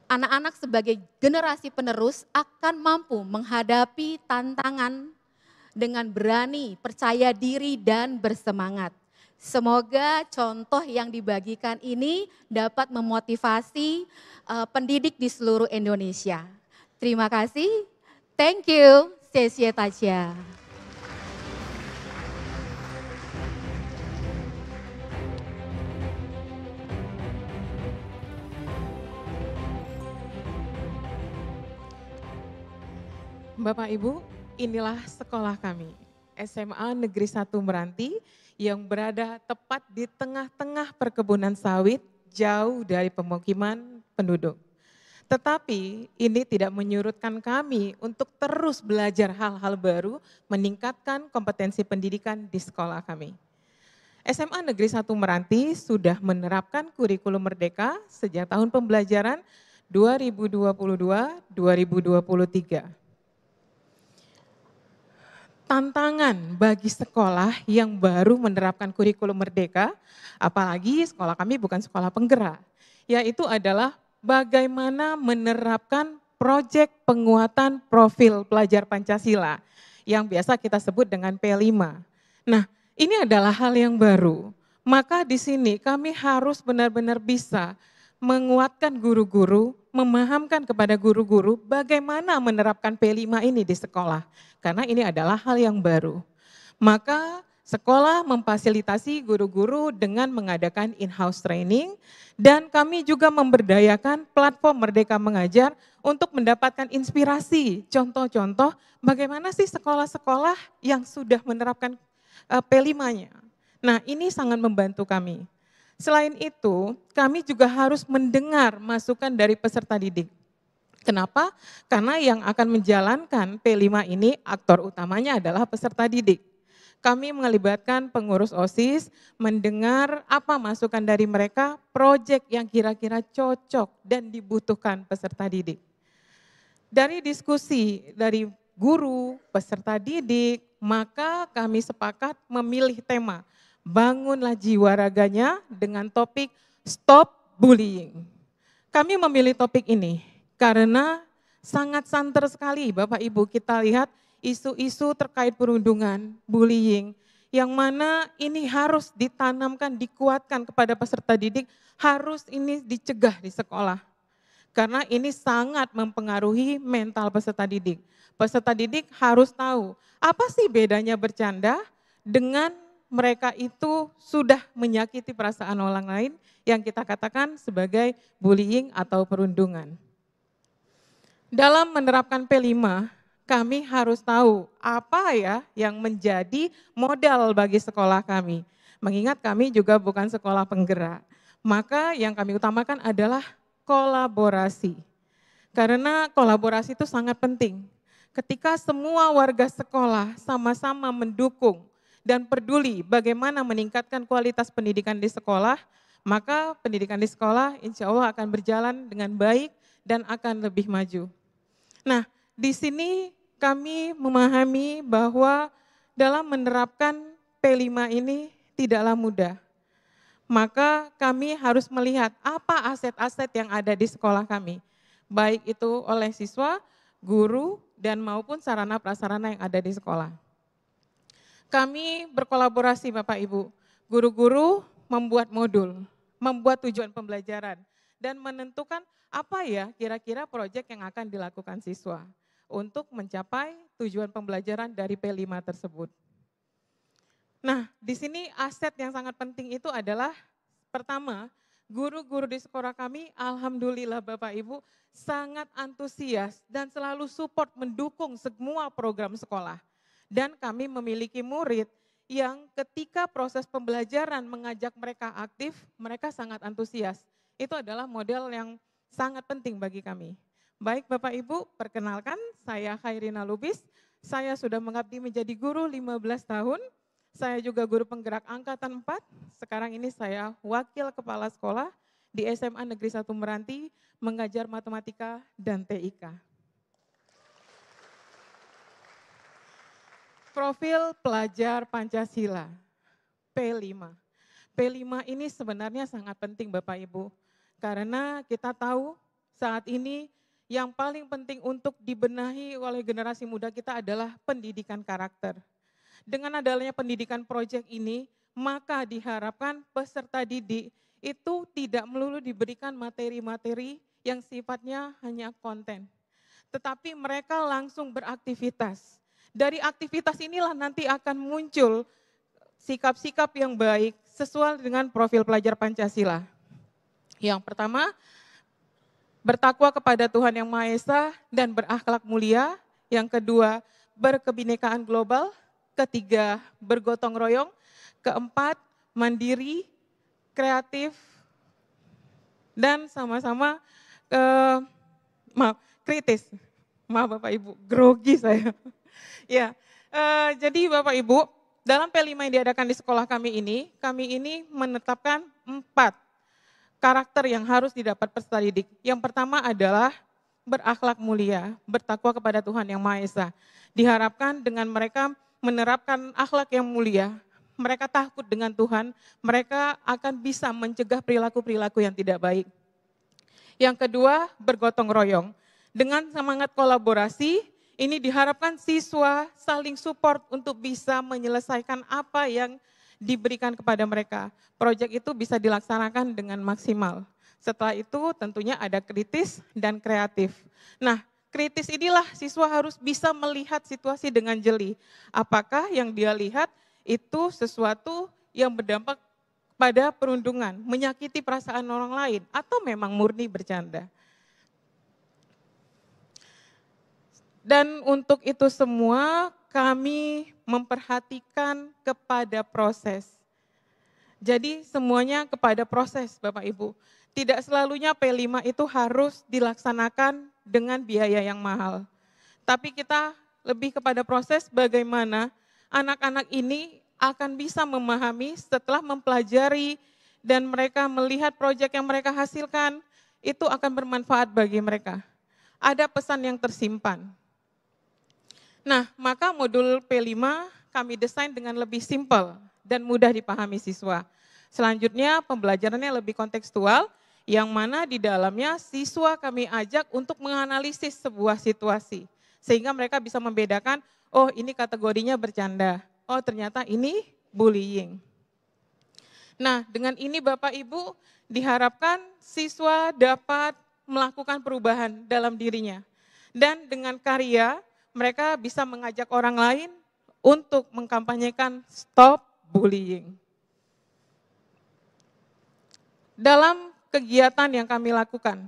anak-anak sebagai generasi penerus akan mampu menghadapi tantangan dengan berani, percaya diri, dan bersemangat. Semoga contoh yang dibagikan ini dapat memotivasi pendidik di seluruh Indonesia. Terima kasih. Thank you. 谢谢大家. Bapak Ibu, inilah sekolah kami, SMA Negeri 1 Meranti, yang berada tepat di tengah-tengah perkebunan sawit, jauh dari pemukiman penduduk. Tetapi ini tidak menyurutkan kami untuk terus belajar hal-hal baru, meningkatkan kompetensi pendidikan di sekolah kami. SMA Negeri 1 Meranti sudah menerapkan kurikulum Merdeka sejak tahun pembelajaran 2022-2023. Tantangan bagi sekolah yang baru menerapkan kurikulum merdeka, apalagi sekolah kami bukan sekolah penggerak, yaitu adalah bagaimana menerapkan proyek penguatan profil pelajar Pancasila yang biasa kita sebut dengan P5. Nah, ini adalah hal yang baru. Maka di sini kami harus benar-benar bisa menguatkan guru-guru, memahamkan kepada guru-guru bagaimana menerapkan P5 ini di sekolah. Karena ini adalah hal yang baru. Maka sekolah memfasilitasi guru-guru dengan mengadakan in-house training dan kami juga memberdayakan platform Merdeka Mengajar untuk mendapatkan inspirasi, contoh-contoh bagaimana sih sekolah-sekolah yang sudah menerapkan P5-nya. Nah, ini sangat membantu kami. Selain itu, kami juga harus mendengar masukan dari peserta didik. Kenapa? Karena yang akan menjalankan P5 ini, aktor utamanya adalah peserta didik. Kami melibatkan pengurus OSIS, mendengar apa masukan dari mereka, proyek yang kira-kira cocok dan dibutuhkan peserta didik. Dari diskusi dari guru, peserta didik, maka kami sepakat memilih tema, bangunlah jiwa raganya dengan topik Stop Bullying. Kami memilih topik ini karena sangat santer sekali Bapak Ibu kita lihat isu-isu terkait perundungan, bullying, yang mana ini harus ditanamkan, dikuatkan kepada peserta didik, harus ini dicegah di sekolah. Karena ini sangat mempengaruhi mental peserta didik. Peserta didik harus tahu apa sih bedanya bercanda dengan mereka itu sudah menyakiti perasaan orang lain yang kita katakan sebagai bullying atau perundungan. Dalam menerapkan P5, kami harus tahu apa ya yang menjadi modal bagi sekolah kami. Mengingat kami juga bukan sekolah penggerak, maka yang kami utamakan adalah kolaborasi. Karena kolaborasi itu sangat penting. Ketika semua warga sekolah sama-sama mendukung dan peduli bagaimana meningkatkan kualitas pendidikan di sekolah, maka pendidikan di sekolah insya Allah akan berjalan dengan baik dan akan lebih maju. Nah, di sini kami memahami bahwa dalam menerapkan P5 ini tidaklah mudah. Maka kami harus melihat apa aset-aset yang ada di sekolah kami, baik itu oleh siswa, guru, dan maupun sarana prasarana yang ada di sekolah. Kami berkolaborasi Bapak Ibu, guru-guru membuat modul, membuat tujuan pembelajaran, dan menentukan apa ya kira-kira proyek yang akan dilakukan siswa untuk mencapai tujuan pembelajaran dari P5 tersebut. Nah, di sini aset yang sangat penting itu adalah pertama, guru-guru di sekolah kami alhamdulillah Bapak Ibu sangat antusias dan selalu support mendukung semua program sekolah. Dan kami memiliki murid yang ketika proses pembelajaran mengajak mereka aktif, mereka sangat antusias. Itu adalah model yang sangat penting bagi kami. Baik Bapak Ibu, perkenalkan saya Khairina Lubis, saya sudah mengabdi menjadi guru 15 tahun, saya juga guru penggerak angkatan 4, sekarang ini saya wakil kepala sekolah di SMA Negeri 1 Meranti, mengajar matematika dan TIK. Profil pelajar Pancasila, P5. P5 ini sebenarnya sangat penting Bapak Ibu, karena kita tahu saat ini yang paling penting untuk dibenahi oleh generasi muda kita adalah pendidikan karakter. Dengan adanya pendidikan proyek ini, maka diharapkan peserta didik itu tidak melulu diberikan materi-materi yang sifatnya hanya konten. Tetapi mereka langsung beraktivitas. Dari aktivitas inilah nanti akan muncul sikap-sikap yang baik sesuai dengan profil pelajar Pancasila. Yang pertama, bertakwa kepada Tuhan Yang Maha Esa dan berakhlak mulia. Yang kedua, berkebinekaan global. Ketiga, bergotong royong. Keempat, mandiri, kreatif, dan sama-sama kritis. Maaf Bapak Ibu, grogi saya. Ya, jadi Bapak Ibu, dalam P5 yang diadakan di sekolah kami ini menetapkan 4 karakter yang harus didapat peserta didik. Yang pertama adalah berakhlak mulia, bertakwa kepada Tuhan Yang Maha Esa. Diharapkan dengan mereka menerapkan akhlak yang mulia, mereka takut dengan Tuhan, mereka akan bisa mencegah perilaku-perilaku yang tidak baik. Yang kedua, bergotong royong. Dengan semangat kolaborasi, ini diharapkan siswa saling support untuk bisa menyelesaikan apa yang diberikan kepada mereka. Proyek itu bisa dilaksanakan dengan maksimal. Setelah itu tentunya ada kritis dan kreatif. Nah, kritis inilah siswa harus bisa melihat situasi dengan jeli. Apakah yang dia lihat itu sesuatu yang berdampak pada perundungan, menyakiti perasaan orang lain, atau memang murni bercanda. Dan untuk itu semua kami memperhatikan kepada proses. Jadi semuanya kepada proses Bapak Ibu. Tidak selalunya P5 itu harus dilaksanakan dengan biaya yang mahal. Tapi kita lebih kepada proses bagaimana anak-anak ini akan bisa memahami setelah mempelajari dan mereka melihat proyek yang mereka hasilkan, itu akan bermanfaat bagi mereka. Ada pesan yang tersimpan. Nah, maka modul P5 kami desain dengan lebih simpel dan mudah dipahami siswa. Selanjutnya pembelajarannya lebih kontekstual, yang mana di dalamnya siswa kami ajak untuk menganalisis sebuah situasi. Sehingga mereka bisa membedakan, oh ini kategorinya bercanda, oh ternyata ini bullying. Nah dengan ini Bapak Ibu diharapkan siswa dapat melakukan perubahan dalam dirinya. Dan dengan karya mereka bisa mengajak orang lain untuk mengkampanyekan stop bullying. Dalam kegiatan yang kami lakukan,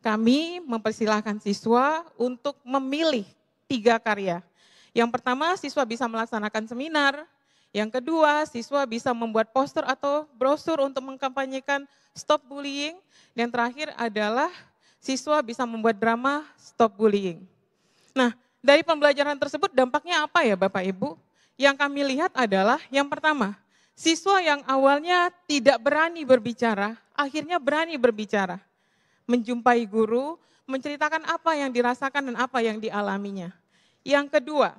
kami mempersilahkan siswa untuk memilih 3 karya. Yang pertama, siswa bisa melaksanakan seminar. Yang kedua, siswa bisa membuat poster atau brosur untuk mengkampanyekan stop bullying. Dan terakhir adalah siswa bisa membuat drama stop bullying. Nah, dari pembelajaran tersebut dampaknya apa ya Bapak Ibu? Yang kami lihat adalah yang pertama, siswa yang awalnya tidak berani berbicara, akhirnya berani berbicara. Menjumpai guru, menceritakan apa yang dirasakan dan apa yang dialaminya. Yang kedua,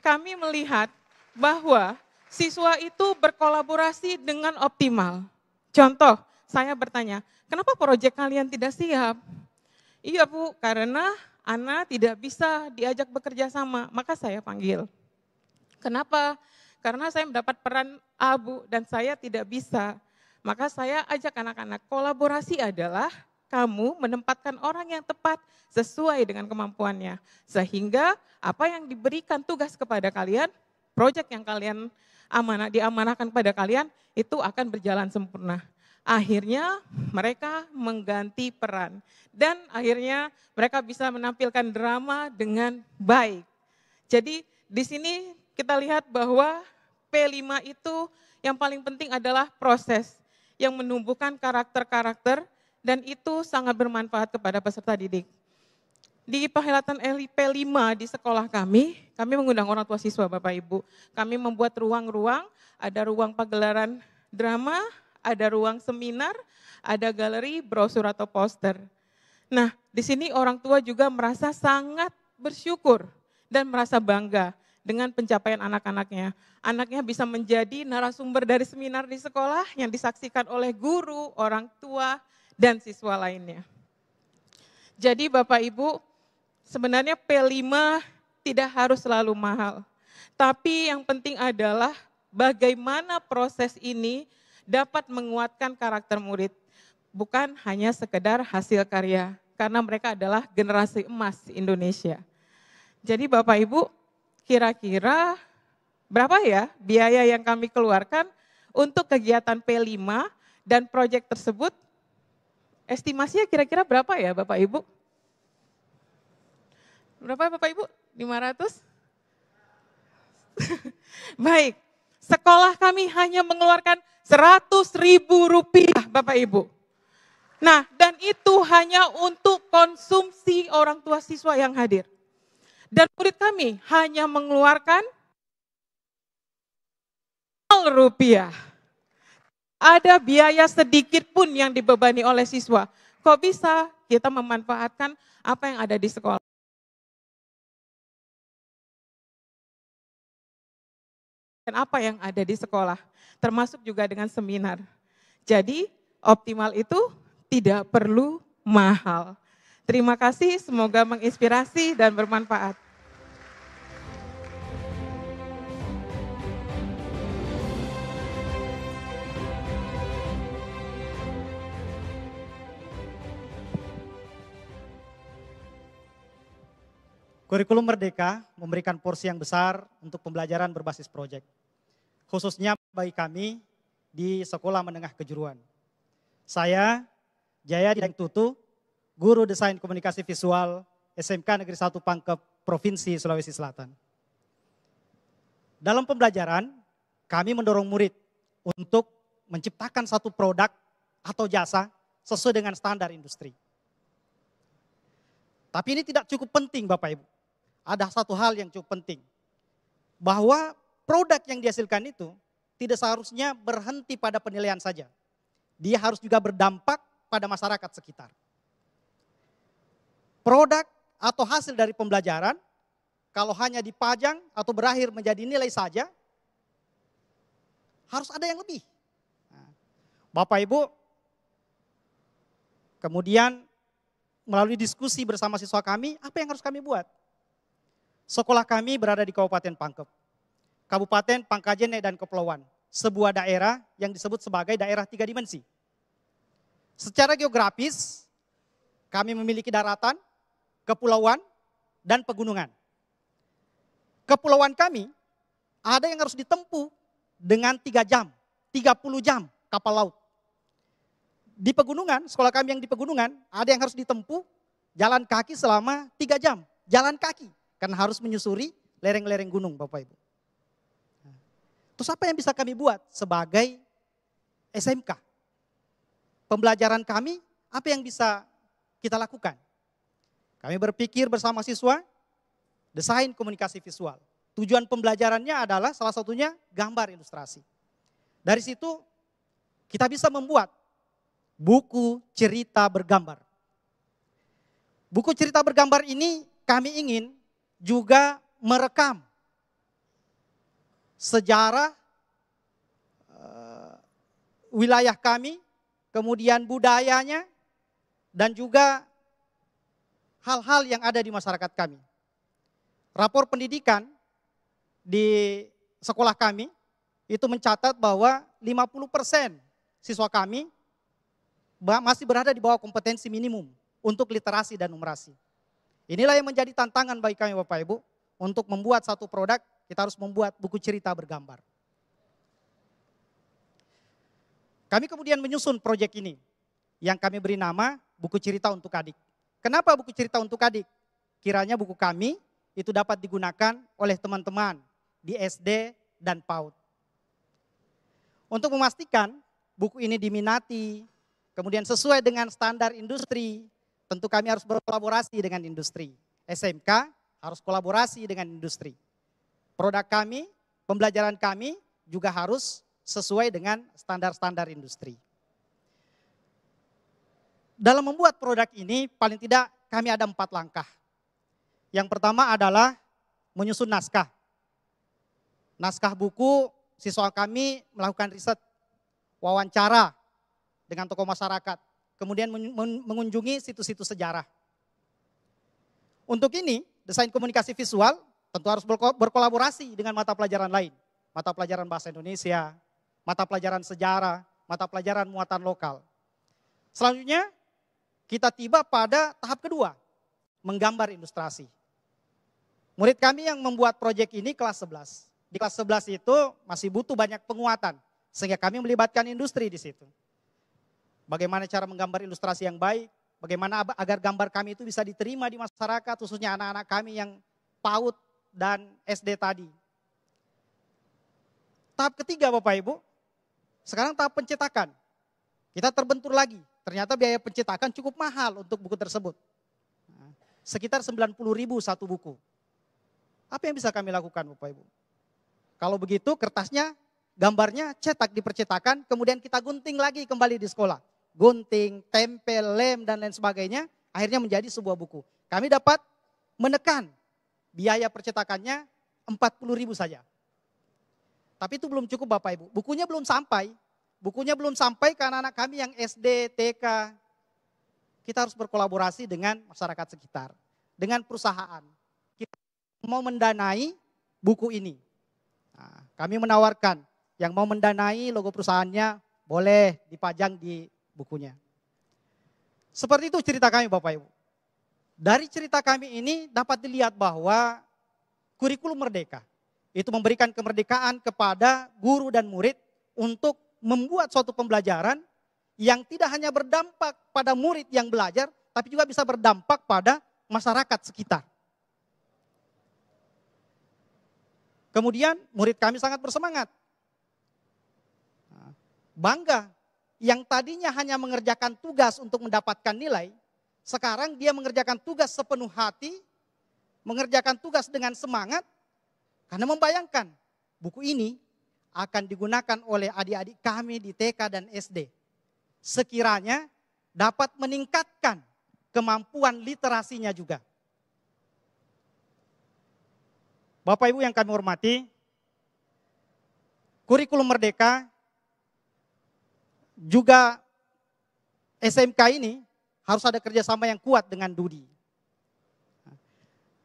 kami melihat bahwa siswa itu berkolaborasi dengan optimal. Contoh, saya bertanya, kenapa proyek kalian tidak siap? Iya Bu, karena Ana tidak bisa diajak bekerja sama, maka saya panggil. Kenapa? Karena saya mendapat peran A, Bu, dan saya tidak bisa. Maka saya ajak anak-anak, kolaborasi adalah kamu menempatkan orang yang tepat sesuai dengan kemampuannya. Sehingga apa yang diberikan tugas kepada kalian, proyek yang kalian diamanahkan pada kalian, itu akan berjalan sempurna. Akhirnya mereka mengganti peran. Dan akhirnya mereka bisa menampilkan drama dengan baik. Jadi di sini kita lihat bahwa P5 itu yang paling penting adalah proses yang menumbuhkan karakter-karakter dan itu sangat bermanfaat kepada peserta didik. Di perhelatan P5 di sekolah kami mengundang orang tua siswa Bapak Ibu. Kami membuat ruang-ruang, ada ruang pagelaran drama, ada ruang seminar, ada galeri, brosur atau poster. Nah, di sini orang tua juga merasa sangat bersyukur dan merasa bangga dengan pencapaian anak-anaknya. Anaknya bisa menjadi narasumber dari seminar di sekolah yang disaksikan oleh guru, orang tua, dan siswa lainnya. Jadi Bapak Ibu, sebenarnya P5 tidak harus selalu mahal. Tapi yang penting adalah bagaimana proses ini dapat menguatkan karakter murid. Bukan hanya sekedar hasil karya, karena mereka adalah generasi emas Indonesia. Jadi Bapak Ibu, kira-kira berapa ya biaya yang kami keluarkan untuk kegiatan P5 dan proyek tersebut? Estimasinya kira-kira berapa ya Bapak Ibu? Berapa Bapak Ibu? 500? Baik, sekolah kami hanya mengeluarkan Rp100.000 Bapak Ibu. Nah, dan itu hanya untuk konsumsi orang tua siswa yang hadir. Dan murid kami hanya mengeluarkan Rp0. ada biaya sedikit pun yang dibebani oleh siswa. Kok bisa kita memanfaatkan apa yang ada di sekolah? Dan apa yang ada di sekolah, termasuk juga dengan seminar. Jadi optimal itu tidak perlu mahal. Terima kasih, semoga menginspirasi dan bermanfaat. Kurikulum Merdeka memberikan porsi yang besar untuk pembelajaran berbasis proyek, khususnya bagi kami di Sekolah Menengah Kejuruan. Saya, Jaya Didang Tutu, Guru Desain Komunikasi Visual SMK Negeri 1 Pangkep, Provinsi Sulawesi Selatan. Dalam pembelajaran, kami mendorong murid untuk menciptakan satu produk atau jasa sesuai dengan standar industri. Tapi ini tidak cukup penting Bapak Ibu. Ada satu hal yang cukup penting, bahwa produk yang dihasilkan itu tidak seharusnya berhenti pada penilaian saja. Dia harus juga berdampak pada masyarakat sekitar. Produk atau hasil dari pembelajaran, kalau hanya dipajang atau berakhir menjadi nilai saja, harus ada yang lebih. Bapak Ibu, kemudian melalui diskusi bersama siswa kami, apa yang harus kami buat? Sekolah kami berada di Kabupaten Pangkep, Kabupaten Pangkajene dan Kepulauan, sebuah daerah yang disebut sebagai daerah 3 dimensi. Secara geografis, kami memiliki daratan, kepulauan, dan pegunungan. Kepulauan kami ada yang harus ditempuh dengan 3 jam, 30 jam kapal laut. Di pegunungan, sekolah kami yang di pegunungan, ada yang harus ditempuh jalan kaki selama 3 jam, jalan kaki. Karena harus menyusuri lereng-lereng gunung Bapak Ibu. Terus apa yang bisa kami buat sebagai SMK? Pembelajaran kami, apa yang bisa kita lakukan? Kami berpikir bersama siswa, desain komunikasi visual. Tujuan pembelajarannya adalah salah satunya gambar ilustrasi. Dari situ kita bisa membuat buku cerita bergambar. Buku cerita bergambar ini kami ingin juga merekam sejarah wilayah kami, kemudian budayanya, dan juga hal-hal yang ada di masyarakat kami. Rapor pendidikan di sekolah kami itu mencatat bahwa 50% siswa kami masih berada di bawah kompetensi minimum untuk literasi dan numerasi. Inilah yang menjadi tantangan bagi kami Bapak Ibu, untuk membuat satu produk, kita harus membuat buku cerita bergambar. Kami kemudian menyusun proyek ini, yang kami beri nama buku cerita untuk adik. Kenapa buku cerita untuk adik? Kiranya buku kami itu dapat digunakan oleh teman-teman di SD dan PAUD. Untuk memastikan buku ini diminati, kemudian sesuai dengan standar industri, tentu kami harus berkolaborasi dengan industri. SMK harus kolaborasi dengan industri. Produk kami, pembelajaran kami juga harus sesuai dengan standar-standar industri. Dalam membuat produk ini paling tidak kami ada 4 langkah. Yang pertama adalah menyusun naskah. Naskah buku, siswa kami melakukan riset, wawancara dengan tokoh masyarakat. Kemudian mengunjungi situs-situs sejarah. Untuk ini, desain komunikasi visual tentu harus berkolaborasi dengan mata pelajaran lain. Mata pelajaran bahasa Indonesia, mata pelajaran sejarah, mata pelajaran muatan lokal. Selanjutnya, kita tiba pada tahap kedua, menggambar ilustrasi. Murid kami yang membuat proyek ini kelas 11. Di kelas 11 itu masih butuh banyak penguatan, sehingga kami melibatkan industri di situ. Bagaimana cara menggambar ilustrasi yang baik, bagaimana agar gambar kami itu bisa diterima di masyarakat, khususnya anak-anak kami yang PAUD dan SD tadi. Tahap ketiga Bapak Ibu, sekarang tahap pencetakan. Kita terbentur lagi, ternyata biaya pencetakan cukup mahal untuk buku tersebut. Sekitar 90.000 satu buku. Apa yang bisa kami lakukan Bapak Ibu? Kalau begitu kertasnya gambarnya cetak di percetakan, kemudian kita gunting lagi kembali di sekolah. Gunting, tempel, lem, dan lain sebagainya, akhirnya menjadi sebuah buku. Kami dapat menekan biaya percetakannya 40.000 saja. Tapi itu belum cukup Bapak Ibu. Bukunya belum sampai. Bukunya belum sampai ke anak-anak kami yang SD, TK. Kita harus berkolaborasi dengan masyarakat sekitar. Dengan perusahaan. Kita mau mendanai buku ini. Nah, kami menawarkan yang mau mendanai logo perusahaannya boleh dipajang di bukunya. Seperti itu cerita kami Bapak Ibu. Dari cerita kami ini dapat dilihat bahwa kurikulum merdeka itu memberikan kemerdekaan kepada guru dan murid untuk membuat suatu pembelajaran yang tidak hanya berdampak pada murid yang belajar, tapi juga bisa berdampak pada masyarakat sekitar. Kemudian murid kami sangat bersemangat. Bangga, yang tadinya hanya mengerjakan tugas untuk mendapatkan nilai, sekarang dia mengerjakan tugas sepenuh hati, mengerjakan tugas dengan semangat, karena membayangkan buku ini akan digunakan oleh adik-adik kami di TK dan SD. Sekiranya dapat meningkatkan kemampuan literasinya juga. Bapak Ibu yang kami hormati, kurikulum merdeka juga SMK ini harus ada kerjasama yang kuat dengan Dudi.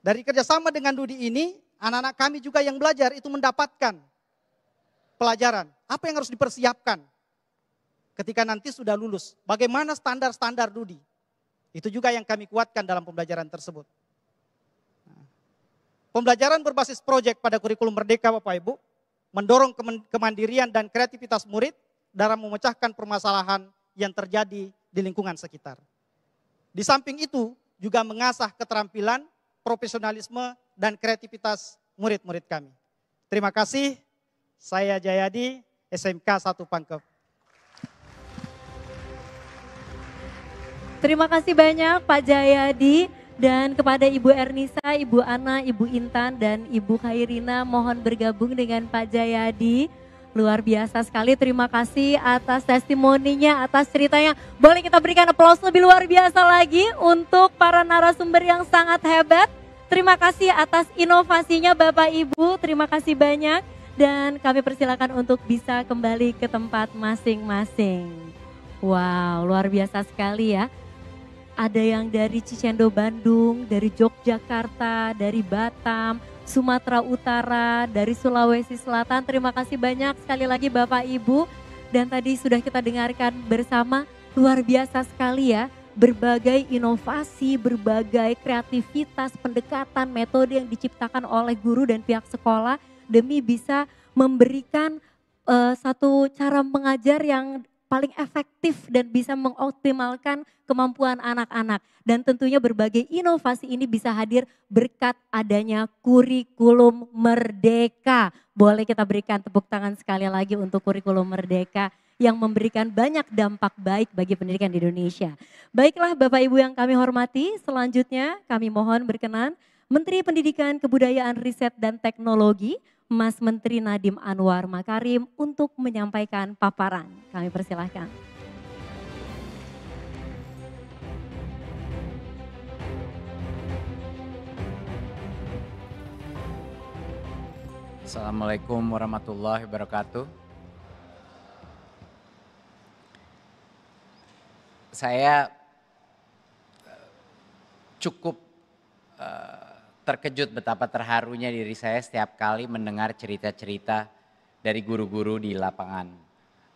Dari kerjasama dengan Dudi ini, anak-anak kami juga yang belajar itu mendapatkan pelajaran. Apa yang harus dipersiapkan ketika nanti sudah lulus? Bagaimana standar-standar Dudi? Itu juga yang kami kuatkan dalam pembelajaran tersebut. Pembelajaran berbasis proyek pada kurikulum merdeka Bapak Ibu, mendorong kemandirian dan kreativitas murid dalam memecahkan permasalahan yang terjadi di lingkungan sekitar. Di samping itu juga mengasah keterampilan, profesionalisme, dan kreativitas murid-murid kami. Terima kasih, saya Jayadi, SMK 1 Pangkep. Terima kasih banyak Pak Jayadi, dan kepada Ibu Ernisa, Ibu Ana, Ibu Intan, dan Ibu Khairina mohon bergabung dengan Pak Jayadi. Luar biasa sekali, terima kasih atas testimoninya, atas ceritanya. Boleh kita berikan aplaus lebih luar biasa lagi untuk para narasumber yang sangat hebat. Terima kasih atas inovasinya Bapak Ibu, terima kasih banyak. Dan kami persilakan untuk bisa kembali ke tempat masing-masing. Wow, luar biasa sekali ya. Ada yang dari Cicendo Bandung, dari Yogyakarta, dari Batam, Sumatera Utara, dari Sulawesi Selatan. Terima kasih banyak sekali lagi Bapak Ibu. Dan tadi sudah kita dengarkan bersama, luar biasa sekali ya. Berbagai inovasi, berbagai kreativitas, pendekatan, metode yang diciptakan oleh guru dan pihak sekolah demi bisa memberikan satu cara mengajar yang paling efektif dan bisa mengoptimalkan kemampuan anak-anak. Dan tentunya berbagai inovasi ini bisa hadir berkat adanya kurikulum merdeka. Boleh kita berikan tepuk tangan sekali lagi untuk kurikulum merdeka yang memberikan banyak dampak baik bagi pendidikan di Indonesia. Baiklah Bapak Ibu yang kami hormati, selanjutnya kami mohon berkenan Menteri Pendidikan, Kebudayaan, Riset, dan Teknologi, Mas Menteri Nadiem Anwar Makarim untuk menyampaikan paparan. Kami persilahkan. Assalamualaikum warahmatullahi wabarakatuh. Saya cukup terkejut betapa terharunya diri saya setiap kali mendengar cerita-cerita dari guru-guru di lapangan.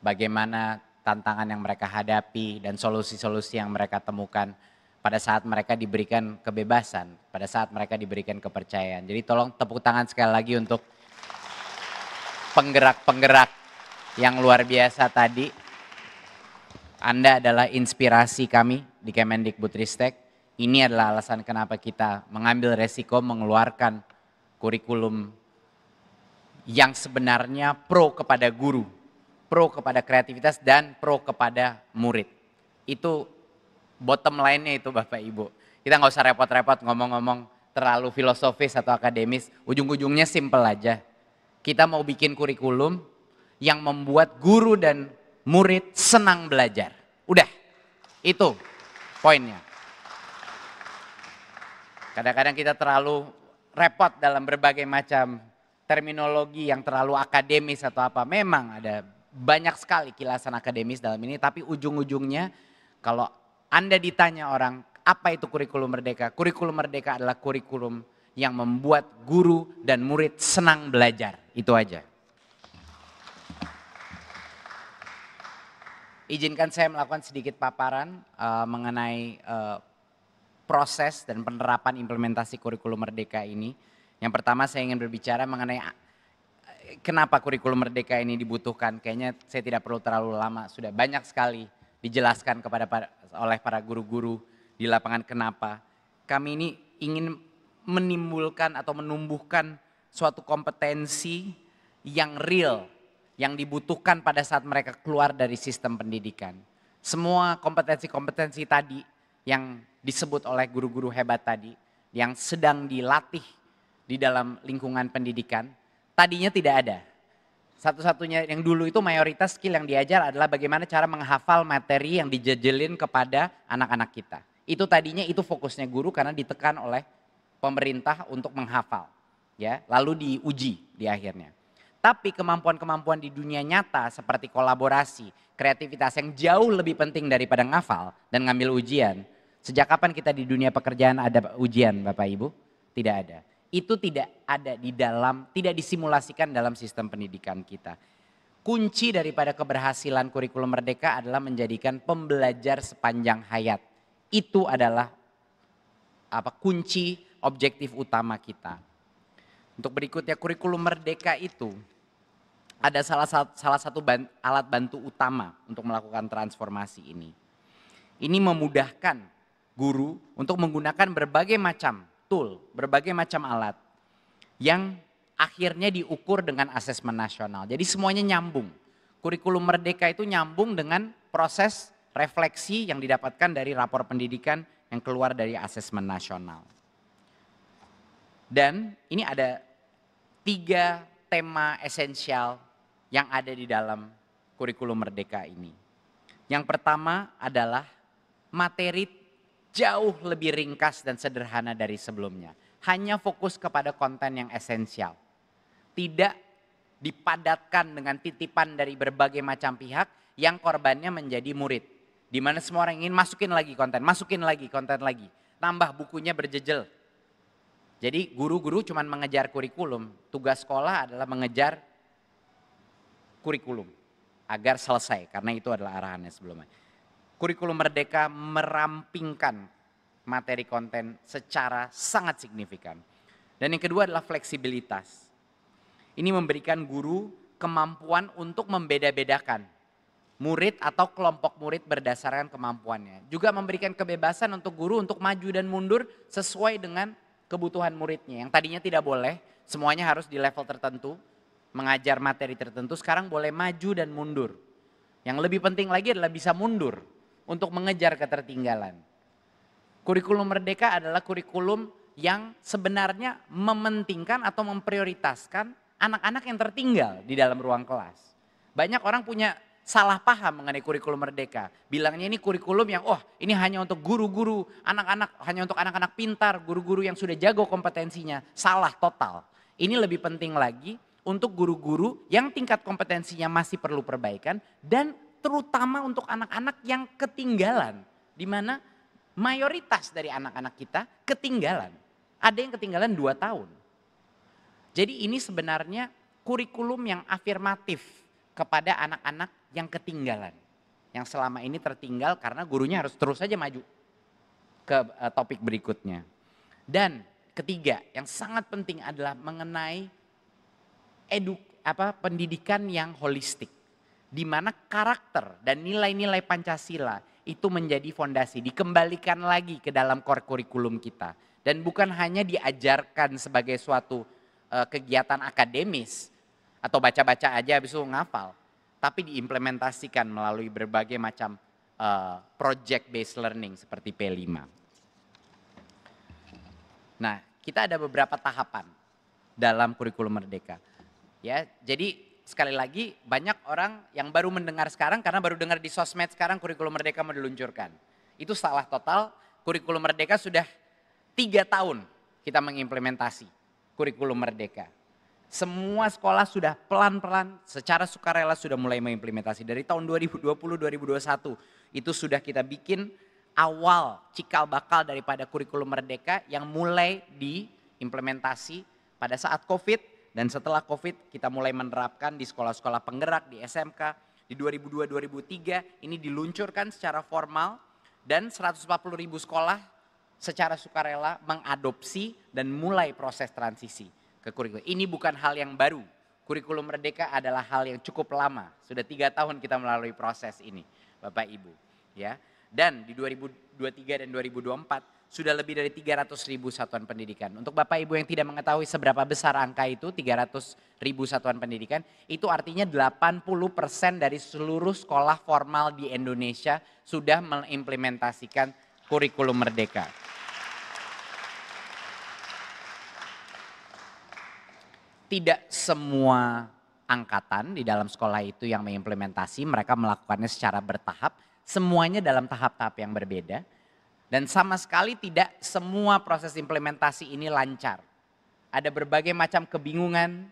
Bagaimana tantangan yang mereka hadapi dan solusi-solusi yang mereka temukan pada saat mereka diberikan kebebasan, pada saat mereka diberikan kepercayaan. Jadi tolong tepuk tangan sekali lagi untuk penggerak-penggerak yang luar biasa tadi. Anda adalah inspirasi kami di Kemendikbudristek. Ini adalah alasan kenapa kita mengambil resiko mengeluarkan kurikulum yang sebenarnya pro kepada guru, pro kepada kreativitas, dan pro kepada murid. Itu bottom line-nya itu Bapak Ibu. Kita nggak usah repot-repot ngomong-ngomong terlalu filosofis atau akademis, ujung-ujungnya simple aja. Kita mau bikin kurikulum yang membuat guru dan murid senang belajar. Udah, itu poinnya. Kadang-kadang kita terlalu repot dalam berbagai macam terminologi yang terlalu akademis atau apa. Memang ada banyak sekali kilasan akademis dalam ini, tapi ujung-ujungnya kalau Anda ditanya orang, apa itu kurikulum merdeka? Kurikulum merdeka adalah kurikulum yang membuat guru dan murid senang belajar. Itu aja. Izinkan saya melakukan sedikit paparan mengenai proses dan penerapan implementasi kurikulum merdeka ini. Yang pertama saya ingin berbicara mengenai kenapa kurikulum merdeka ini dibutuhkan. Kayaknya saya tidak perlu terlalu lama, sudah banyak sekali dijelaskan oleh para guru-guru di lapangan kenapa. Kami ini ingin menimbulkan atau menumbuhkan suatu kompetensi yang real, yang dibutuhkan pada saat mereka keluar dari sistem pendidikan. Semua kompetensi-kompetensi tadi yang disebut oleh guru-guru hebat tadi, yang sedang dilatih di dalam lingkungan pendidikan, tadinya tidak ada. Satu-satunya yang dulu itu mayoritas skill yang diajar adalah bagaimana cara menghafal materi yang dijejelin kepada anak-anak kita. Itu tadinya itu fokusnya guru karena ditekan oleh pemerintah untuk menghafal, ya, lalu diuji di akhirnya. Tapi kemampuan-kemampuan di dunia nyata seperti kolaborasi, kreativitas yang jauh lebih penting daripada ngafal dan ngambil ujian. Sejak kapan kita di dunia pekerjaan ada ujian, Bapak Ibu? Tidak ada. Itu tidak ada di dalam, tidak disimulasikan dalam sistem pendidikan kita. Kunci daripada keberhasilan kurikulum merdeka adalah menjadikan pembelajar sepanjang hayat. Itu adalah kunci objektif utama kita. Untuk berikutnya, kurikulum merdeka itu ada salah satu alat bantu utama untuk melakukan transformasi ini. Ini memudahkan guru untuk menggunakan berbagai macam tool, berbagai macam alat yang akhirnya diukur dengan asesmen nasional. Jadi semuanya nyambung. Kurikulum merdeka itu nyambung dengan proses refleksi yang didapatkan dari rapor pendidikan yang keluar dari asesmen nasional. Dan ini ada 3 tema esensial yang ada di dalam kurikulum merdeka ini. Yang pertama adalah materi jauh lebih ringkas dan sederhana dari sebelumnya. Hanya fokus kepada konten yang esensial. Tidak dipadatkan dengan titipan dari berbagai macam pihak yang korbannya menjadi murid. Di mana semua orang ingin masukin lagi konten lagi. Tambah bukunya berjejel. Jadi guru-guru cuma mengejar kurikulum, tugas sekolah adalah mengejar kurikulum agar selesai, karena itu adalah arahannya sebelumnya. Kurikulum merdeka merampingkan materi konten secara sangat signifikan. Dan yang kedua adalah fleksibilitas. Ini memberikan guru kemampuan untuk membeda-bedakan murid atau kelompok murid berdasarkan kemampuannya. Juga memberikan kebebasan untuk guru untuk maju dan mundur sesuai dengan kebutuhan muridnya. Yang tadinya tidak boleh, semuanya harus di level tertentu, mengajar materi tertentu, sekarang boleh maju dan mundur. Yang lebih penting lagi adalah bisa mundur untuk mengejar ketertinggalan. Kurikulum merdeka adalah kurikulum yang sebenarnya mementingkan atau memprioritaskan anak-anak yang tertinggal di dalam ruang kelas. Banyak orang punya salah paham mengenai kurikulum merdeka. Bilangnya ini kurikulum yang ini hanya untuk guru-guru, anak-anak, hanya untuk anak-anak pintar, guru-guru yang sudah jago kompetensinya. Salah total. Ini lebih penting lagi untuk guru-guru yang tingkat kompetensinya masih perlu perbaikan dan terutama untuk anak-anak yang ketinggalan. Di mana mayoritas dari anak-anak kita ketinggalan. Ada yang ketinggalan 2 tahun. Jadi ini sebenarnya kurikulum yang afirmatif kepada anak-anak yang ketinggalan. Yang selama ini tertinggal karena gurunya harus terus saja maju ke topik berikutnya. Dan ketiga yang sangat penting adalah mengenai pendidikan yang holistik. Di mana karakter dan nilai-nilai Pancasila itu menjadi fondasi. Dikembalikan lagi ke dalam core kurikulum kita. Dan bukan hanya diajarkan sebagai suatu kegiatan akademis atau baca-baca aja habis itu ngafal. Tapi diimplementasikan melalui berbagai macam project based learning seperti P5. Nah, kita ada beberapa tahapan dalam kurikulum merdeka. Ya, jadi sekali lagi banyak orang yang baru mendengar sekarang karena baru dengar di sosmed sekarang kurikulum merdeka mau diluncurkan. Itu salah total, kurikulum merdeka sudah 3 tahun kita mengimplementasi kurikulum merdeka. Semua sekolah sudah pelan-pelan secara sukarela sudah mulai mengimplementasi. Dari tahun 2020-2021 itu sudah kita bikin awal cikal bakal daripada kurikulum merdeka yang mulai diimplementasi pada saat COVID dan setelah COVID kita mulai menerapkan di sekolah-sekolah penggerak, di SMK. Di 2002-2003 ini diluncurkan secara formal dan 140.000 sekolah secara sukarela mengadopsi dan mulai proses transisi ke kurikulum. Ini bukan hal yang baru. Kurikulum merdeka adalah hal yang cukup lama. Sudah 3 tahun kita melalui proses ini, Bapak Ibu. Ya. Dan di 2023 dan 2024 sudah lebih dari 300.000 satuan pendidikan. Untuk Bapak Ibu yang tidak mengetahui seberapa besar angka itu, 300.000 satuan pendidikan, itu artinya 80% dari seluruh sekolah formal di Indonesia sudah mengimplementasikan kurikulum merdeka. Tidak semua angkatan di dalam sekolah itu yang mengimplementasi, mereka melakukannya secara bertahap, semuanya dalam tahap-tahap yang berbeda. Dan sama sekali tidak semua proses implementasi ini lancar. Ada berbagai macam kebingungan,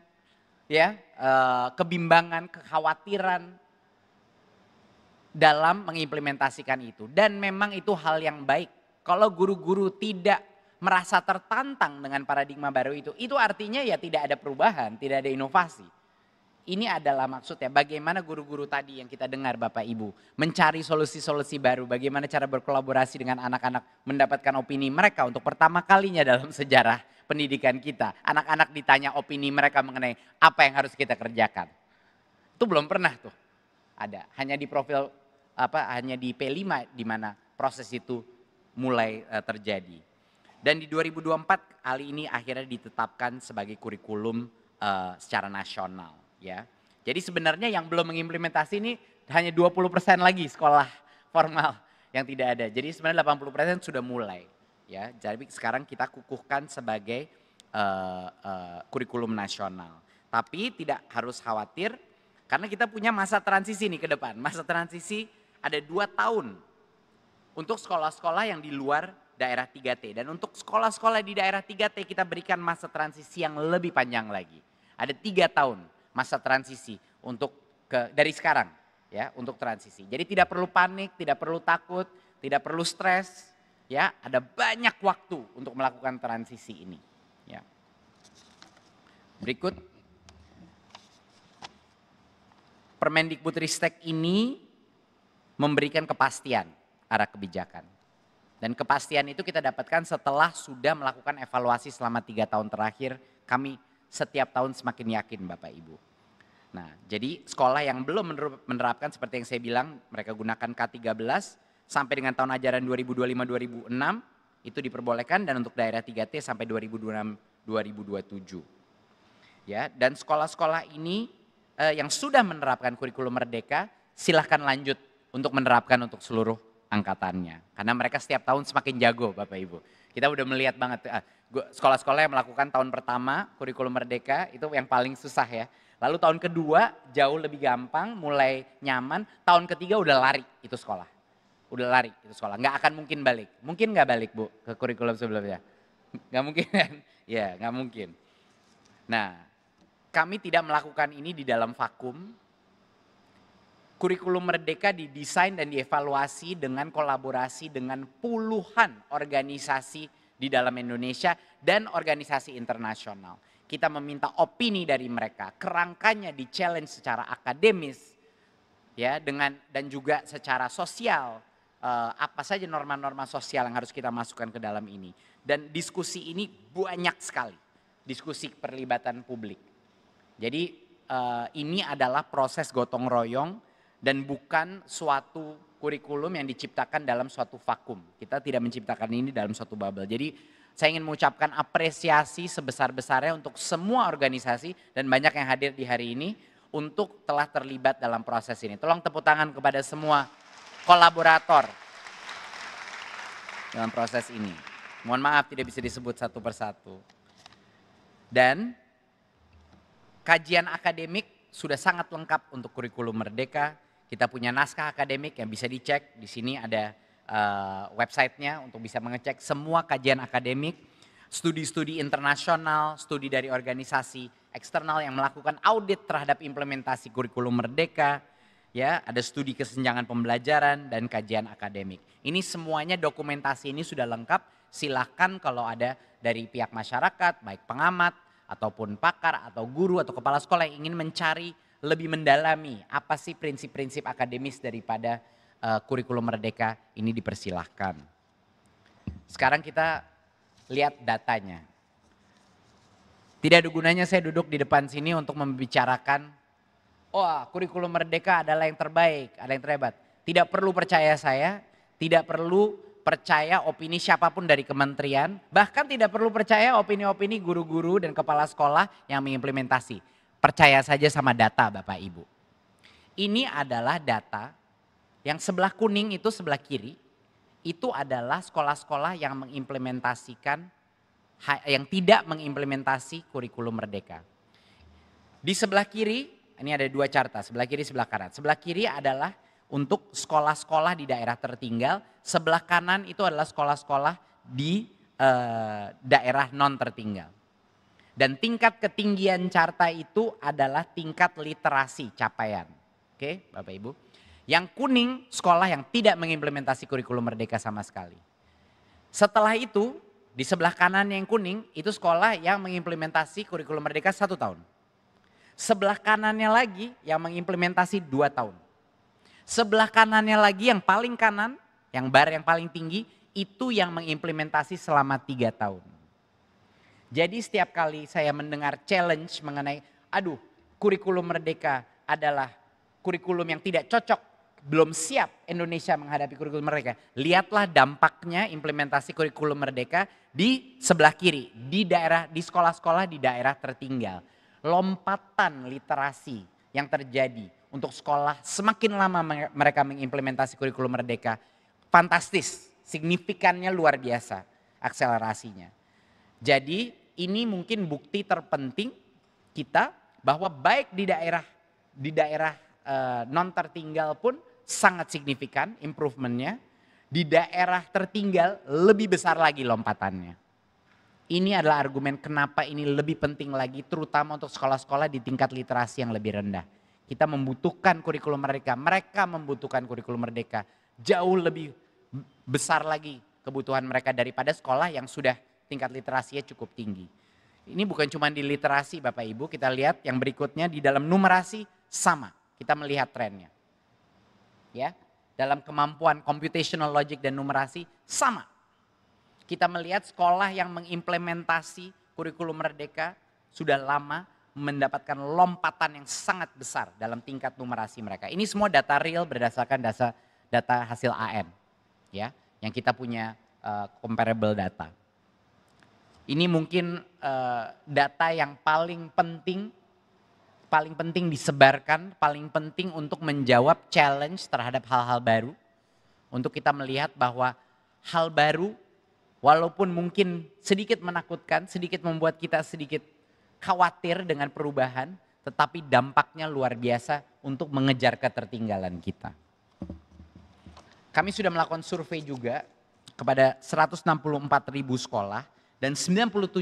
ya, kebimbangan, kekhawatiran dalam mengimplementasikan itu. Dan memang itu hal yang baik. Kalau guru-guru tidak merasa tertantang dengan paradigma baru itu artinya ya tidak ada perubahan, tidak ada inovasi. Ini adalah maksudnya bagaimana guru-guru tadi yang kita dengar Bapak Ibu mencari solusi-solusi baru, bagaimana cara berkolaborasi dengan anak-anak, mendapatkan opini mereka untuk pertama kalinya dalam sejarah pendidikan kita. Anak-anak ditanya opini mereka mengenai apa yang harus kita kerjakan. Itu belum pernah tuh ada, hanya di profil hanya di P5 di mana proses itu mulai terjadi. Dan di 2024 kali ini akhirnya ditetapkan sebagai kurikulum secara nasional. Ya, jadi sebenarnya yang belum mengimplementasi ini hanya 20% lagi sekolah formal yang tidak ada. Jadi sebenarnya 80% sudah mulai. Ya, jadi sekarang kita kukuhkan sebagai kurikulum nasional. Tapi tidak harus khawatir karena kita punya masa transisi nih ke depan. Masa transisi ada 2 tahun untuk sekolah-sekolah yang di luar daerah 3T. Dan untuk sekolah-sekolah di daerah 3T kita berikan masa transisi yang lebih panjang lagi. Ada 3 tahun masa transisi untuk dari sekarang ya untuk transisi. Jadi tidak perlu panik, tidak perlu takut, tidak perlu stres, ya. Ada banyak waktu untuk melakukan transisi ini. Ya. Berikut Permendikbudristek ini memberikan kepastian arah kebijakan. Dan kepastian itu kita dapatkan setelah sudah melakukan evaluasi selama 3 tahun terakhir. Kami setiap tahun semakin yakin Bapak Ibu. Nah, jadi sekolah yang belum menerapkan seperti yang saya bilang, mereka gunakan K13 sampai dengan tahun ajaran 2025-2026 itu diperbolehkan, dan untuk daerah 3T sampai 2026-2027. Ya, dan sekolah-sekolah ini yang sudah menerapkan kurikulum merdeka silahkan lanjut untuk menerapkan untuk seluruh angkatannya. Karena mereka setiap tahun semakin jago Bapak Ibu. Kita udah melihat banget sekolah-sekolah yang melakukan tahun pertama kurikulum merdeka itu yang paling susah ya. Lalu tahun kedua jauh lebih gampang, mulai nyaman. Tahun ketiga udah lari itu sekolah. Udah lari itu sekolah, nggak akan mungkin balik. Mungkin nggak balik Bu ke kurikulum sebelumnya? Nggak mungkin kan? Ya nggak mungkin. Nah, kami tidak melakukan ini di dalam vakum. Kurikulum merdeka didesain dan dievaluasi dengan kolaborasi dengan puluhan organisasi di dalam Indonesia dan organisasi internasional. Kita meminta opini dari mereka, kerangkanya di challenge secara akademis, ya, dan juga secara sosial. Apa saja norma-norma sosial yang harus kita masukkan ke dalam ini. Dan diskusi ini banyak sekali, diskusi perlibatan publik. Jadi ini adalah proses gotong royong dan bukan suatu kurikulum yang diciptakan dalam suatu vakum. Kita tidak menciptakan ini dalam suatu bubble. Jadi saya ingin mengucapkan apresiasi sebesar-besarnya untuk semua organisasi dan banyak yang hadir di hari ini untuk telah terlibat dalam proses ini. Tolong tepuk tangan kepada semua kolaborator dalam proses ini. Mohon maaf tidak bisa disebut satu persatu. Dan kajian akademik sudah sangat lengkap untuk kurikulum Merdeka. Kita punya naskah akademik yang bisa dicek. Di sini ada websitenya untuk bisa mengecek semua kajian akademik, studi-studi internasional, studi dari organisasi eksternal yang melakukan audit terhadap implementasi kurikulum Merdeka. Ya, ada studi kesenjangan pembelajaran dan kajian akademik. Ini semuanya dokumentasi ini sudah lengkap. Silakan kalau ada dari pihak masyarakat, baik pengamat ataupun pakar atau guru atau kepala sekolah yang ingin mencari lebih mendalami apa sih prinsip-prinsip akademis daripada kurikulum Merdeka, ini dipersilahkan. Sekarang kita lihat datanya. Tidak ada gunanya saya duduk di depan sini untuk membicarakan, wah kurikulum Merdeka adalah yang terbaik, adalah yang terhebat. Tidak perlu percaya saya, tidak perlu percaya opini siapapun dari kementerian, bahkan tidak perlu percaya opini-opini guru-guru dan kepala sekolah yang mengimplementasi. Percaya saja sama data Bapak Ibu. Ini adalah data yang sebelah kuning itu sebelah kiri, itu adalah sekolah-sekolah yang mengimplementasikan, yang tidak mengimplementasi kurikulum Merdeka. Di sebelah kiri, ini ada dua carta, sebelah kiri, sebelah kanan. Sebelah kiri adalah untuk sekolah-sekolah di daerah tertinggal, sebelah kanan itu adalah sekolah-sekolah di daerah non tertinggal. Dan tingkat ketinggian carta itu adalah tingkat literasi capaian. Oke, Bapak Ibu. Yang kuning sekolah yang tidak mengimplementasi kurikulum Merdeka sama sekali. Setelah itu di sebelah kanan yang kuning itu sekolah yang mengimplementasi kurikulum Merdeka 1 tahun. Sebelah kanannya lagi yang mengimplementasi 2 tahun. Sebelah kanannya lagi yang paling kanan, yang bar yang paling tinggi itu yang mengimplementasi selama 3 tahun. Jadi setiap kali saya mendengar challenge mengenai, aduh kurikulum Merdeka adalah kurikulum yang tidak cocok, belum siap Indonesia menghadapi kurikulum Merdeka. Lihatlah dampaknya implementasi kurikulum Merdeka di sebelah kiri, di daerah, di sekolah-sekolah di daerah tertinggal. Lompatan literasi yang terjadi untuk sekolah semakin lama mereka mengimplementasi kurikulum Merdeka, fantastis, signifikannya luar biasa akselerasinya. Jadi ini mungkin bukti terpenting kita bahwa baik di daerah non tertinggal pun sangat signifikan improvementnya, di daerah tertinggal lebih besar lagi lompatannya. Ini adalah argumen kenapa ini lebih penting lagi terutama untuk sekolah-sekolah di tingkat literasi yang lebih rendah. Kita membutuhkan kurikulum Merdeka, mereka membutuhkan kurikulum Merdeka jauh lebih besar lagi kebutuhan mereka daripada sekolah yang sudah tingkat literasinya cukup tinggi. Ini bukan cuma di literasi Bapak Ibu, kita lihat yang berikutnya di dalam numerasi sama, kita melihat trennya. Ya, dalam kemampuan computational logic dan numerasi sama. Kita melihat sekolah yang mengimplementasi kurikulum Merdeka sudah lama mendapatkan lompatan yang sangat besar dalam tingkat numerasi mereka. Ini semua data real berdasarkan data hasil AN, ya, yang kita punya comparable data. Ini mungkin data yang paling penting disebarkan, paling penting untuk menjawab challenge terhadap hal-hal baru. Untuk kita melihat bahwa hal baru walaupun mungkin sedikit menakutkan, sedikit membuat kita sedikit khawatir dengan perubahan, tetapi dampaknya luar biasa untuk mengejar ketertinggalan kita. Kami sudah melakukan survei juga kepada 164.000 sekolah dan 97%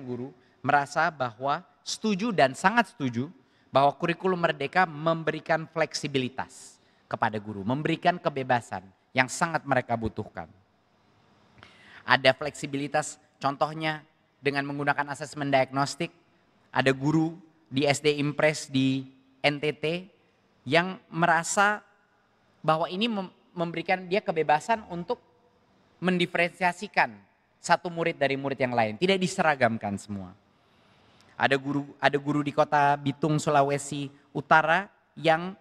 guru merasa bahwa setuju dan sangat setuju bahwa kurikulum Merdeka memberikan fleksibilitas kepada guru, memberikan kebebasan yang sangat mereka butuhkan. Ada fleksibilitas contohnya dengan menggunakan asesmen diagnostik, ada guru di SD Impres di NTT yang merasa bahwa ini memberikan dia kebebasan untuk mendiferensiasikan satu murid dari murid yang lain, tidak diseragamkan semua. Ada guru di kota Bitung, Sulawesi Utara yang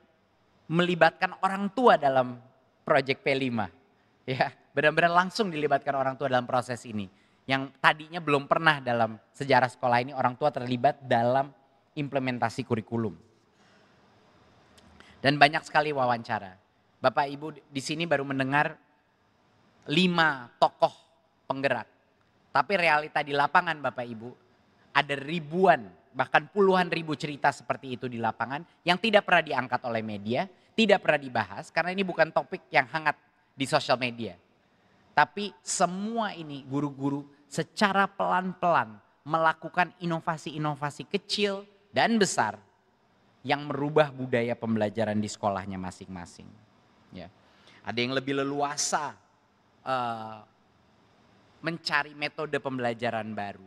melibatkan orang tua dalam proyek P5. Ya, benar-benar langsung dilibatkan orang tua dalam proses ini. Yang tadinya belum pernah dalam sejarah sekolah ini orang tua terlibat dalam implementasi kurikulum. Dan banyak sekali wawancara. Bapak Ibu di sini baru mendengar 5 tokoh penggerak. Tapi realita di lapangan Bapak Ibu, ada ribuan, bahkan puluhan ribu cerita seperti itu di lapangan yang tidak pernah diangkat oleh media, tidak pernah dibahas karena ini bukan topik yang hangat di sosial media. Tapi semua ini guru-guru secara pelan-pelan melakukan inovasi-inovasi kecil dan besar yang merubah budaya pembelajaran di sekolahnya masing-masing. Ya. Ada yang lebih leluasa mencari metode pembelajaran baru.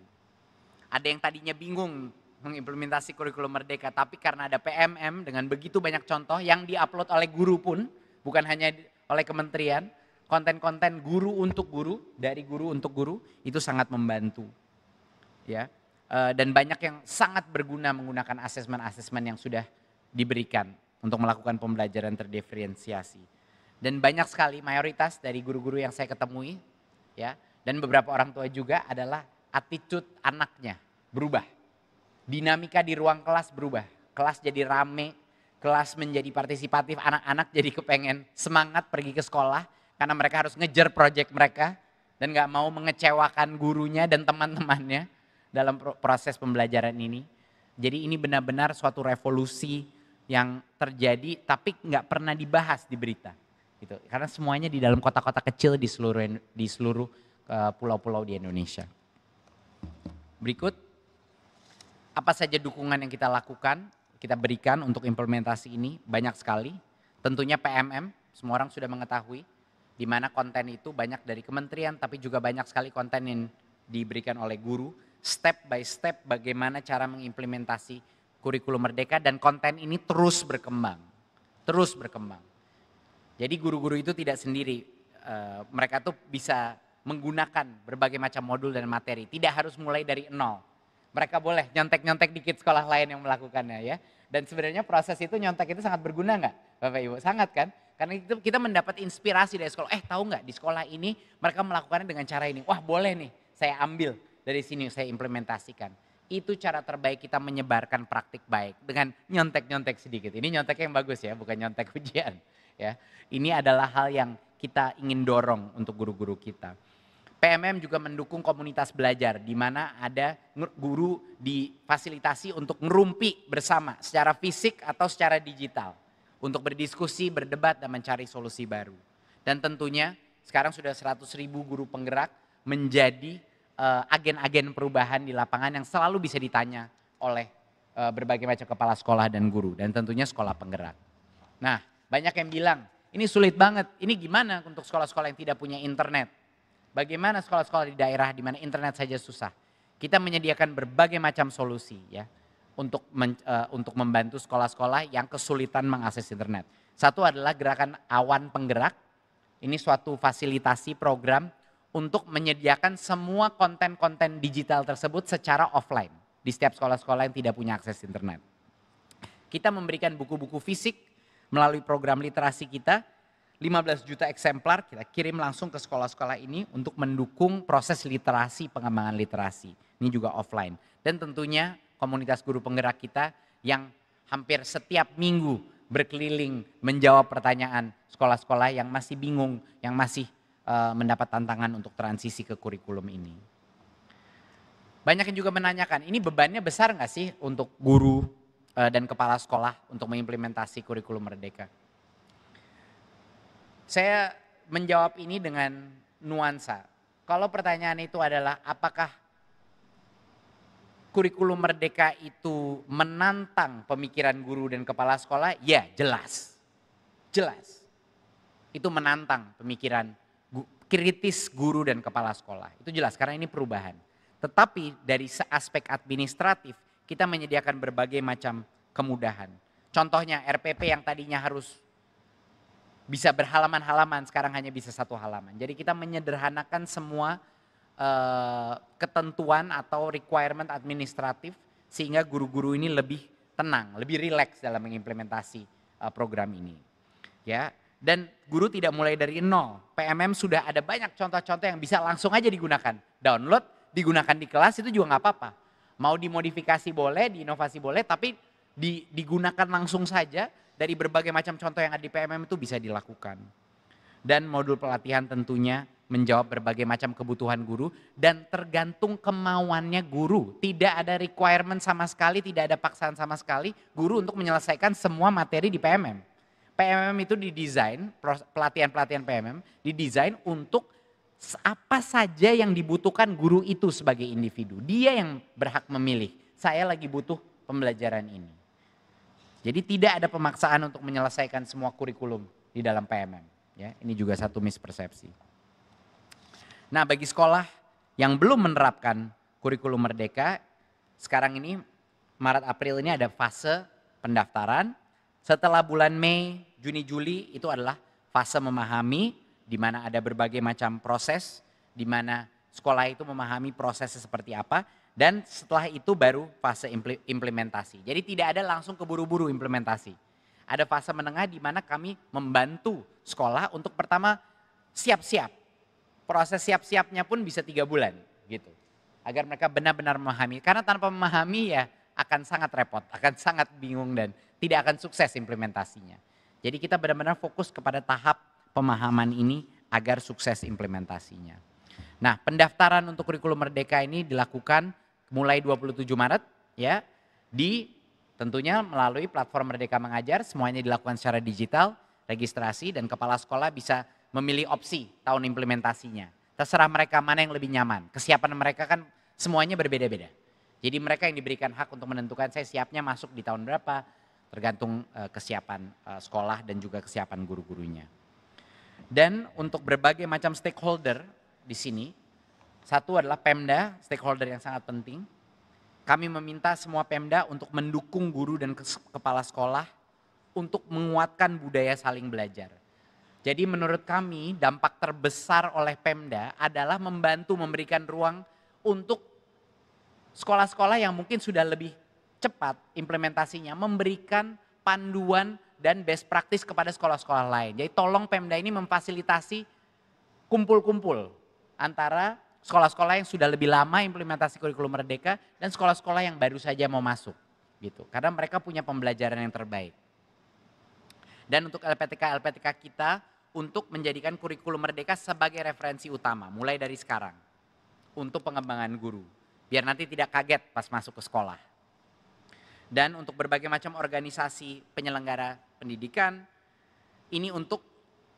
Ada yang tadinya bingung mengimplementasi kurikulum merdeka, tapi karena ada PMM dengan begitu banyak contoh yang diupload oleh guru pun, bukan hanya oleh kementerian, konten-konten guru untuk guru, dari guru untuk guru, itu sangat membantu. Ya, dan banyak yang sangat berguna menggunakan asesmen-asesmen yang sudah diberikan untuk melakukan pembelajaran terdiferensiasi. Dan banyak sekali mayoritas dari guru-guru yang saya ketemui, ya, dan beberapa orang tua juga adalah attitude anaknya berubah. Dinamika di ruang kelas berubah. Kelas jadi rame, kelas menjadi partisipatif, anak-anak jadi kepengen semangat pergi ke sekolah karena mereka harus ngejar proyek mereka dan gak mau mengecewakan gurunya dan teman-temannya dalam proses pembelajaran ini. Jadi ini benar-benar suatu revolusi yang terjadi tapi gak pernah dibahas di berita. Gitu. Karena semuanya di dalam kota-kota kecil di seluruh pulau-pulau di Indonesia. Berikut, apa saja dukungan yang kita lakukan, kita berikan untuk implementasi ini, banyak sekali. Tentunya PMM, semua orang sudah mengetahui, di mana konten itu banyak dari kementerian, tapi juga banyak sekali konten yang diberikan oleh guru, step by step bagaimana cara mengimplementasi kurikulum merdeka, dan konten ini terus berkembang, terus berkembang. Jadi guru-guru itu tidak sendiri, mereka tuh bisa menggunakan berbagai macam modul dan materi, tidak harus mulai dari nol. Mereka boleh nyontek-nyontek dikit sekolah lain yang melakukannya ya. Dan sebenarnya proses itu nyontek itu sangat berguna nggak Bapak Ibu? Sangat kan? Karena itu kita mendapat inspirasi dari sekolah. Tahu nggak di sekolah ini mereka melakukannya dengan cara ini. Wah boleh nih saya ambil dari sini saya implementasikan. Itu cara terbaik kita menyebarkan praktik baik dengan nyontek-nyontek sedikit. Ini nyontek yang bagus ya, bukan nyontek ujian. Ya, ini adalah hal yang kita ingin dorong untuk guru-guru kita. PMM juga mendukung komunitas belajar di mana ada guru difasilitasi untuk ngerumpi bersama secara fisik atau secara digital untuk berdiskusi, berdebat dan mencari solusi baru. Dan tentunya sekarang sudah 100.000 guru penggerak menjadi agen-agen perubahan di lapangan yang selalu bisa ditanya oleh berbagai macam kepala sekolah dan guru dan tentunya sekolah penggerak. Nah, banyak yang bilang ini sulit banget, ini gimana untuk sekolah-sekolah yang tidak punya internet? Bagaimana sekolah-sekolah di daerah di mana internet saja susah? Kita menyediakan berbagai macam solusi ya untuk membantu sekolah-sekolah yang kesulitan mengakses internet. Satu adalah gerakan Awan Penggerak. Ini suatu fasilitasi program untuk menyediakan semua konten-konten digital tersebut secara offline di setiap sekolah-sekolah yang tidak punya akses internet. Kita memberikan buku-buku fisik melalui program literasi kita. 15 juta eksemplar kita kirim langsung ke sekolah-sekolah ini untuk mendukung proses literasi, pengembangan literasi. Ini juga offline. Dan tentunya komunitas guru penggerak kita yang hampir setiap minggu berkeliling menjawab pertanyaan sekolah-sekolah yang masih bingung, yang masih mendapat tantangan untuk transisi ke kurikulum ini. Banyak yang juga menanyakan, ini bebannya besar nggak sih untuk guru dan kepala sekolah untuk mengimplementasi kurikulum merdeka? Saya menjawab ini dengan nuansa. Kalau pertanyaan itu adalah apakah kurikulum merdeka itu menantang pemikiran guru dan kepala sekolah? Ya, jelas. Jelas. Itu menantang pemikiran kritis guru dan kepala sekolah. Itu jelas karena ini perubahan. Tetapi dari aspek administratif kita menyediakan berbagai macam kemudahan. Contohnya RPP yang tadinya harus bisa berhalaman-halaman, sekarang hanya bisa satu halaman. Jadi kita menyederhanakan semua ketentuan atau requirement administratif sehingga guru-guru ini lebih tenang, lebih rileks dalam mengimplementasi program ini. Ya, dan guru tidak mulai dari nol. PMM sudah ada banyak contoh-contoh yang bisa langsung aja digunakan. Download, digunakan di kelas itu juga nggak apa-apa. Mau dimodifikasi boleh, diinovasi boleh, tapi digunakan langsung saja. Dari berbagai macam contoh yang ada di PMM itu bisa dilakukan. Dan modul pelatihan tentunya menjawab berbagai macam kebutuhan guru dan tergantung kemauannya guru. Tidak ada requirement sama sekali, tidak ada paksaan sama sekali guru untuk menyelesaikan semua materi di PMM. PMM itu didesain, pelatihan-pelatihan PMM didesain untuk apa saja yang dibutuhkan guru itu sebagai individu. Dia yang berhak memilih, saya lagi butuh pembelajaran ini. Jadi tidak ada pemaksaan untuk menyelesaikan semua kurikulum di dalam PMM. Ya, ini juga satu mispersepsi. Nah, bagi sekolah yang belum menerapkan kurikulum merdeka, sekarang ini Maret April ini ada fase pendaftaran. Setelah bulan Mei, Juni, Juli itu adalah fase memahami, di mana ada berbagai macam proses, di mana sekolah itu memahami prosesnya seperti apa, dan setelah itu baru fase implementasi. Jadi tidak ada langsung keburu-buru implementasi. Ada fase menengah di mana kami membantu sekolah untuk pertama siap-siap. Proses siap-siapnya pun bisa 3 bulan gitu. Agar mereka benar-benar memahami. Karena tanpa memahami ya akan sangat repot, akan sangat bingung dan tidak akan sukses implementasinya. Jadi kita benar-benar fokus kepada tahap pemahaman ini agar sukses implementasinya. Nah, pendaftaran untuk kurikulum merdeka ini dilakukan mulai 27 Maret ya, tentunya melalui platform Merdeka Mengajar, semuanya dilakukan secara digital, registrasi dan kepala sekolah bisa memilih opsi tahun implementasinya. Terserah mereka mana yang lebih nyaman. Kesiapan mereka kan semuanya berbeda-beda. Jadi mereka yang diberikan hak untuk menentukan saya siapnya masuk di tahun berapa, tergantung kesiapan sekolah dan juga kesiapan guru-gurunya. Dan untuk berbagai macam stakeholder di sini, satu adalah Pemda, stakeholder yang sangat penting. Kami meminta semua Pemda untuk mendukung guru dan kepala sekolah untuk menguatkan budaya saling belajar. Jadi menurut kami dampak terbesar oleh Pemda adalah membantu memberikan ruang untuk sekolah-sekolah yang mungkin sudah lebih cepat implementasinya, memberikan panduan dan best practice kepada sekolah-sekolah lain. Jadi tolong Pemda ini memfasilitasi kumpul-kumpul antara sekolah-sekolah yang sudah lebih lama implementasi kurikulum merdeka dan sekolah-sekolah yang baru saja mau masuk gitu. Karena mereka punya pembelajaran yang terbaik. Dan untuk LPTK kita untuk menjadikan kurikulum merdeka sebagai referensi utama mulai dari sekarang untuk pengembangan guru. Biar nanti tidak kaget pas masuk ke sekolah. Dan untuk berbagai macam organisasi penyelenggara pendidikan, ini untuk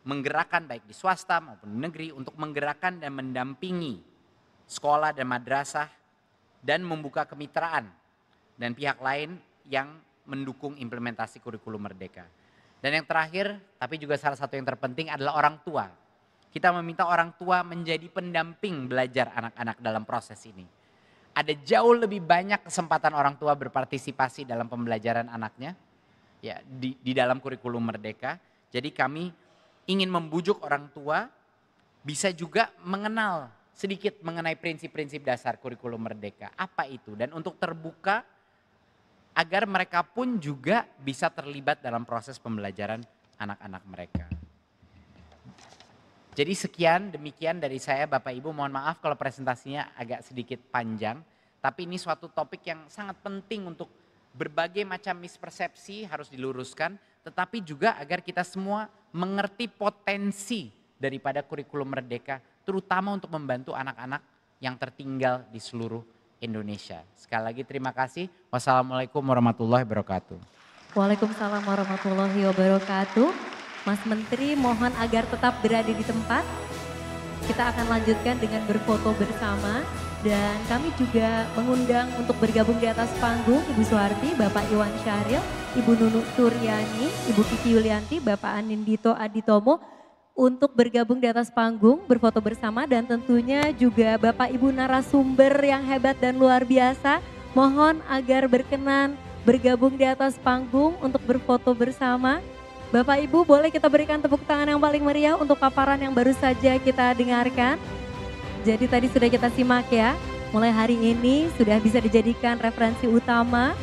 menggerakkan baik di swasta maupun di negeri, untuk menggerakkan dan mendampingi sekolah dan madrasah dan membuka kemitraan dan pihak lain yang mendukung implementasi kurikulum merdeka. Dan yang terakhir, tapi juga salah satu yang terpenting adalah orang tua. Kita meminta orang tua menjadi pendamping belajar anak-anak dalam proses ini. Ada jauh lebih banyak kesempatan orang tua berpartisipasi dalam pembelajaran anaknya ya di dalam kurikulum merdeka. Jadi kami ingin membujuk orang tua bisa juga mengenal sedikit mengenai prinsip-prinsip dasar kurikulum merdeka. Apa itu? Dan untuk terbuka agar mereka pun juga bisa terlibat dalam proses pembelajaran anak-anak mereka. Jadi demikian dari saya Bapak Ibu, mohon maaf kalau presentasinya agak sedikit panjang. Tapi ini suatu topik yang sangat penting untuk berbagai macam mispersepsi harus diluruskan. Tetapi juga agar kita semua mengerti potensi daripada kurikulum merdeka. Terutama untuk membantu anak-anak yang tertinggal di seluruh Indonesia. Sekali lagi terima kasih. Wassalamualaikum warahmatullahi wabarakatuh. Waalaikumsalam warahmatullahi wabarakatuh. Mas Menteri mohon agar tetap berada di tempat. Kita akan lanjutkan dengan berfoto bersama. Dan kami juga mengundang untuk bergabung di atas panggung Ibu Suharti, Bapak Iwan Syahril, Ibu Nunu Suryani, Ibu Kiki Yulianti, Bapak Anindito Aditomo untuk bergabung di atas panggung, berfoto bersama dan tentunya juga Bapak Ibu narasumber yang hebat dan luar biasa. Mohon agar berkenan bergabung di atas panggung untuk berfoto bersama. Bapak Ibu boleh kita berikan tepuk tangan yang paling meriah untuk paparan yang baru saja kita dengarkan. Jadi tadi sudah kita simak ya, mulai hari ini sudah bisa dijadikan referensi utama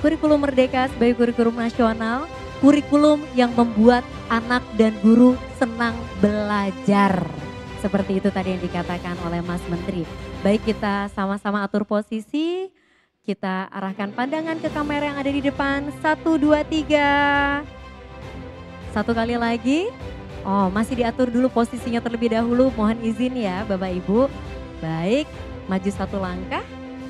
kurikulum merdeka sebagai kurikulum nasional, kurikulum yang membuat anak dan guru senang belajar. Seperti itu tadi yang dikatakan oleh Mas Menteri. Baik, kita sama-sama atur posisi, kita arahkan pandangan ke kamera yang ada di depan. 1, 2, 3. Satu kali lagi. Oh, masih diatur dulu posisinya terlebih dahulu. Mohon izin ya Bapak Ibu. Baik, maju satu langkah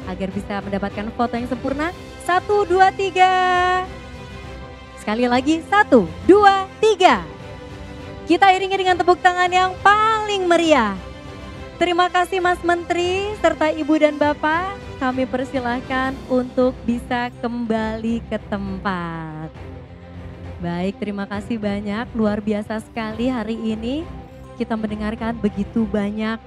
agar bisa mendapatkan foto yang sempurna. 1, 2, 3. Sekali lagi, 1, 2, 3. Kita iringi dengan tepuk tangan yang paling meriah. Terima kasih Mas Menteri serta Ibu dan Bapak. Kami persilahkan untuk bisa kembali ke tempat. Baik, terima kasih banyak. Luar biasa sekali hari ini kita mendengarkan begitu banyak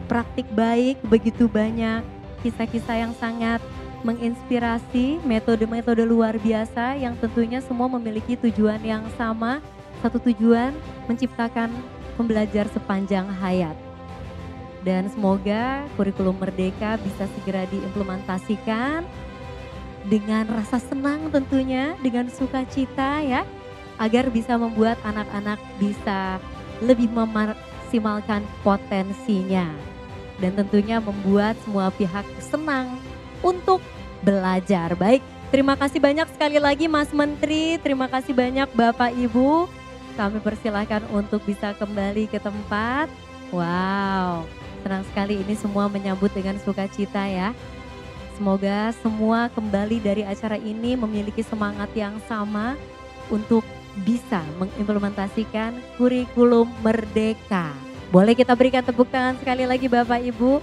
praktik baik, begitu banyak kisah-kisah yang sangat menginspirasi, metode-metode luar biasa yang tentunya semua memiliki tujuan yang sama. Satu tujuan, menciptakan pembelajar sepanjang hayat. Dan semoga kurikulum Merdeka bisa segera diimplementasikan dengan rasa senang tentunya, dengan sukacita ya, agar bisa membuat anak-anak bisa lebih memaksimalkan potensinya. Dan tentunya membuat semua pihak senang untuk belajar. Baik, terima kasih banyak sekali lagi Mas Menteri, terima kasih banyak Bapak Ibu. Kami persilahkan untuk bisa kembali ke tempat. Wow, senang sekali ini semua menyambut dengan sukacita ya. Semoga semua kembali dari acara ini memiliki semangat yang sama untuk bisa mengimplementasikan kurikulum Merdeka. Boleh kita berikan tepuk tangan sekali lagi Bapak Ibu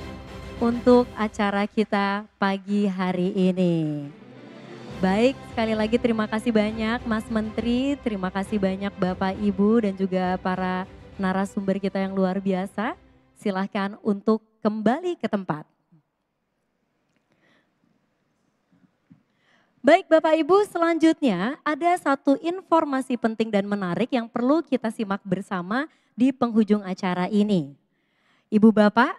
untuk acara kita pagi hari ini. Baik, sekali lagi terima kasih banyak Mas Menteri, terima kasih banyak Bapak Ibu dan juga para narasumber kita yang luar biasa. Silahkan untuk kembali ke tempat. Baik Bapak Ibu, selanjutnya ada satu informasi penting dan menarik yang perlu kita simak bersama di penghujung acara ini. Ibu Bapak,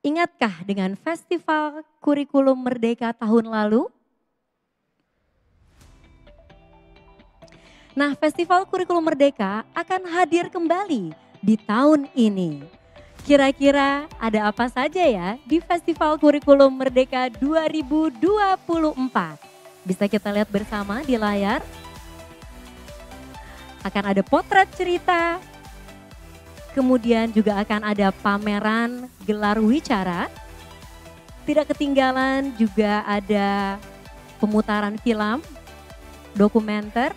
ingatkah dengan Festival Kurikulum Merdeka tahun lalu? Nah, Festival Kurikulum Merdeka akan hadir kembali di tahun ini. Kira-kira ada apa saja ya di Festival Kurikulum Merdeka 2024? Bisa kita lihat bersama di layar. Akan ada potret cerita, kemudian juga akan ada pameran gelar wicara. Tidak ketinggalan juga ada pemutaran film, dokumenter,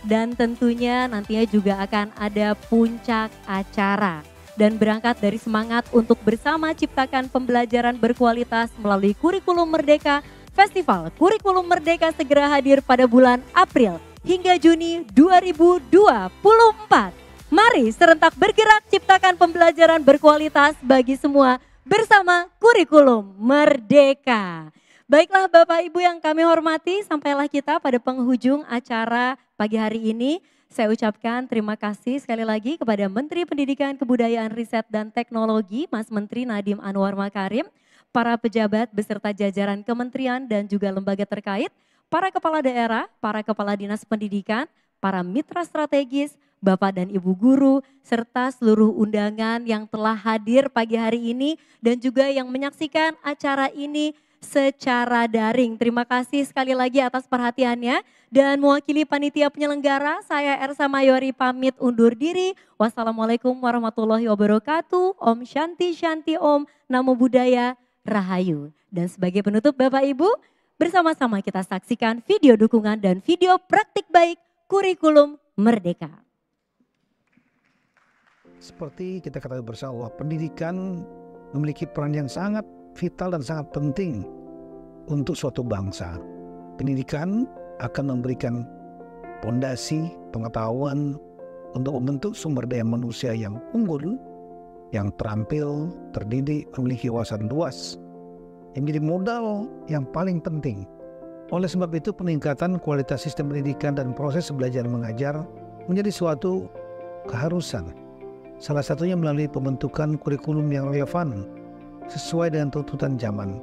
dan tentunya nantinya juga akan ada puncak acara. Dan berangkat dari semangat untuk bersama ciptakan pembelajaran berkualitas melalui Kurikulum Merdeka, Festival Kurikulum Merdeka segera hadir pada bulan April hingga Juni 2024. Mari serentak bergerak ciptakan pembelajaran berkualitas bagi semua bersama Kurikulum Merdeka. Baiklah Bapak Ibu yang kami hormati, sampailah kita pada penghujung acara pagi hari ini. Saya ucapkan terima kasih sekali lagi kepada Menteri Pendidikan, Kebudayaan, Riset, dan Teknologi, Mas Menteri Nadiem Anwar Makarim, para pejabat beserta jajaran kementerian dan juga lembaga terkait, para kepala daerah, para kepala dinas pendidikan, para mitra strategis, Bapak dan Ibu guru, serta seluruh undangan yang telah hadir pagi hari ini dan juga yang menyaksikan acara ini secara daring. Terima kasih sekali lagi atas perhatiannya dan mewakili panitia penyelenggara, saya Ersa Mayori pamit undur diri. Wassalamualaikum warahmatullahi wabarakatuh. Om Shanti Shanti Om, Namo Buddhaya, Rahayu. Dan sebagai penutup Bapak Ibu, bersama-sama kita saksikan video dukungan dan video praktik baik Kurikulum Merdeka. Seperti kita ketahui bersama, pendidikan memiliki peran yang sangat vital dan sangat penting untuk suatu bangsa. Pendidikan akan memberikan fondasi pengetahuan untuk membentuk sumber daya manusia yang unggul, yang terampil, terdidik, memiliki wawasan luas, yang menjadi modal yang paling penting. Oleh sebab itu, peningkatan kualitas sistem pendidikan dan proses belajar mengajar menjadi suatu keharusan. Salah satunya melalui pembentukan kurikulum yang relevan sesuai dengan tuntutan zaman.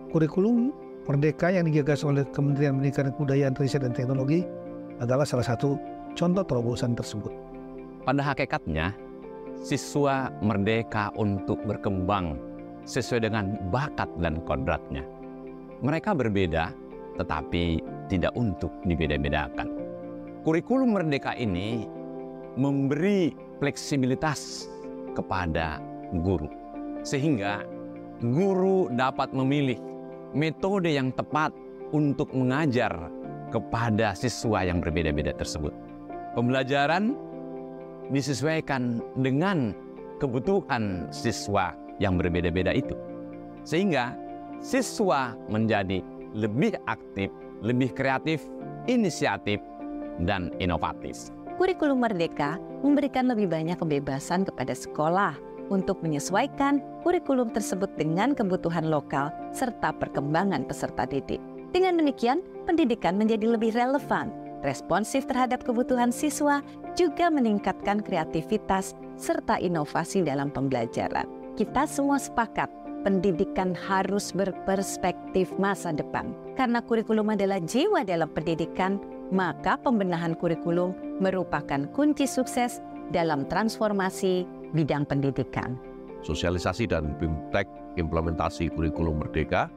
Kurikulum Merdeka yang digagas oleh Kementerian Pendidikan, Kebudayaan, Riset, dan Teknologi adalah salah satu contoh terobosan tersebut. Pada hakikatnya, siswa merdeka untuk berkembang sesuai dengan bakat dan kodratnya. Mereka berbeda, tetapi tidak untuk dibeda-bedakan. Kurikulum Merdeka ini memberi fleksibilitas kepada guru. Sehingga guru dapat memilih metode yang tepat untuk mengajar kepada siswa yang berbeda-beda tersebut. Pembelajaran disesuaikan dengan kebutuhan siswa yang berbeda-beda itu. Sehingga siswa menjadi lebih aktif, lebih kreatif, inisiatif, dan inovatif. Kurikulum Merdeka memberikan lebih banyak kebebasan kepada sekolah untuk menyesuaikan kurikulum tersebut dengan kebutuhan lokal serta perkembangan peserta didik. Dengan demikian, pendidikan menjadi lebih relevan, responsif terhadap kebutuhan siswa, juga meningkatkan kreativitas serta inovasi dalam pembelajaran. Kita semua sepakat, pendidikan harus berperspektif masa depan. Karena kurikulum adalah jiwa dalam pendidikan, maka pembenahan kurikulum merupakan kunci sukses dalam transformasi bidang pendidikan. Sosialisasi dan BIMTEK implementasi kurikulum Merdeka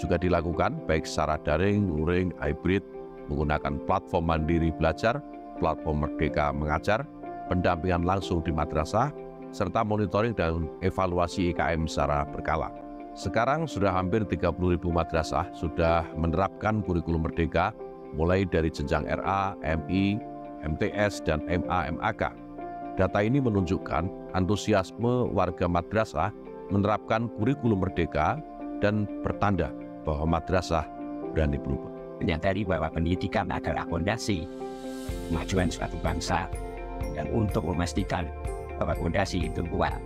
juga dilakukan baik secara daring, luring, hybrid, menggunakan platform mandiri belajar, platform Merdeka mengajar, pendampingan langsung di madrasah, serta monitoring dan evaluasi IKM secara berkala. Sekarang sudah hampir 30.000 madrasah sudah menerapkan kurikulum Merdeka, mulai dari jenjang RA, MI, MTS, dan MA, MAK. Data ini menunjukkan antusiasme warga madrasah menerapkan kurikulum Merdeka dan pertanda bahwa madrasah berani berubah. Menyadari bahwa pendidikan adalah fondasi kemajuan suatu bangsa, dan untuk memastikan bahwa fondasi itu kuat,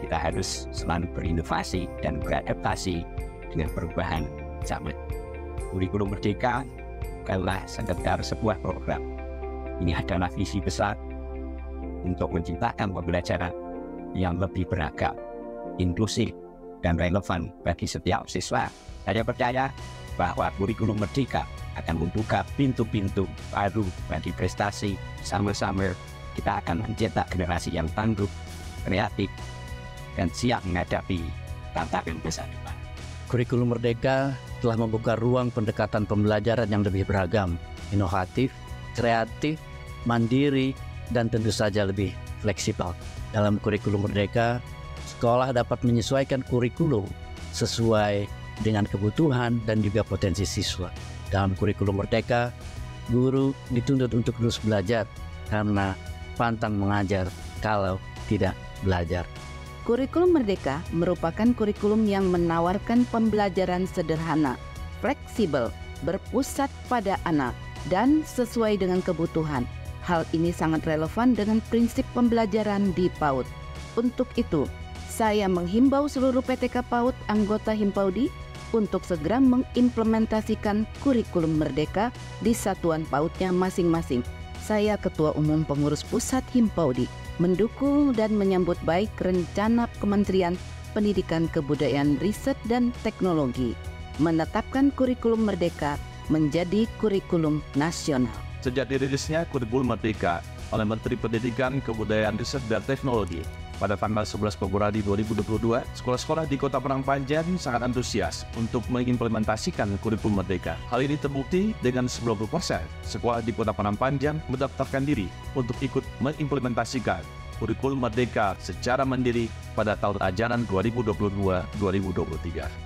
kita harus selalu berinovasi dan beradaptasi dengan perubahan zaman. Kurikulum Merdeka bukanlah sekedar sebuah program. Ini adalah visi besar untuk menciptakan pembelajaran yang lebih beragam, inklusif, dan relevan bagi setiap siswa. Saya percaya bahwa kurikulum Merdeka akan membuka pintu-pintu baru bagi prestasi. Sama-sama kita akan mencetak generasi yang tangguh, kreatif, dan siap menghadapi tantangan masa depan. Kurikulum Merdeka telah membuka ruang pendekatan pembelajaran yang lebih beragam, inovatif, kreatif, mandiri, dan tentu saja lebih fleksibel. Dalam kurikulum Merdeka, sekolah dapat menyesuaikan kurikulum sesuai dengan kebutuhan dan juga potensi siswa. Dalam kurikulum Merdeka, guru dituntut untuk terus belajar karena pantang mengajar kalau tidak belajar. Kurikulum Merdeka merupakan kurikulum yang menawarkan pembelajaran sederhana, fleksibel, berpusat pada anak, dan sesuai dengan kebutuhan. Hal ini sangat relevan dengan prinsip pembelajaran di PAUD. Untuk itu, saya menghimbau seluruh PTK PAUD anggota Himpaudi untuk segera mengimplementasikan kurikulum Merdeka di satuan PAUD-nya masing-masing. Saya Ketua Umum Pengurus Pusat Himpaudi mendukung dan menyambut baik rencana Kementerian Pendidikan, Kebudayaan, Riset, dan Teknologi menetapkan kurikulum Merdeka menjadi kurikulum nasional. Sejak dirilisnya kurikulum Merdeka oleh Menteri Pendidikan, Kebudayaan, Riset, dan Teknologi pada tanggal 11 Februari 2022, sekolah-sekolah di Kota Padang Panjang sangat antusias untuk mengimplementasikan kurikulum Merdeka. Hal ini terbukti dengan 90% sekolah di Kota Padang Panjang mendaftarkan diri untuk ikut mengimplementasikan kurikulum Merdeka secara mandiri pada tahun ajaran 2022-2023.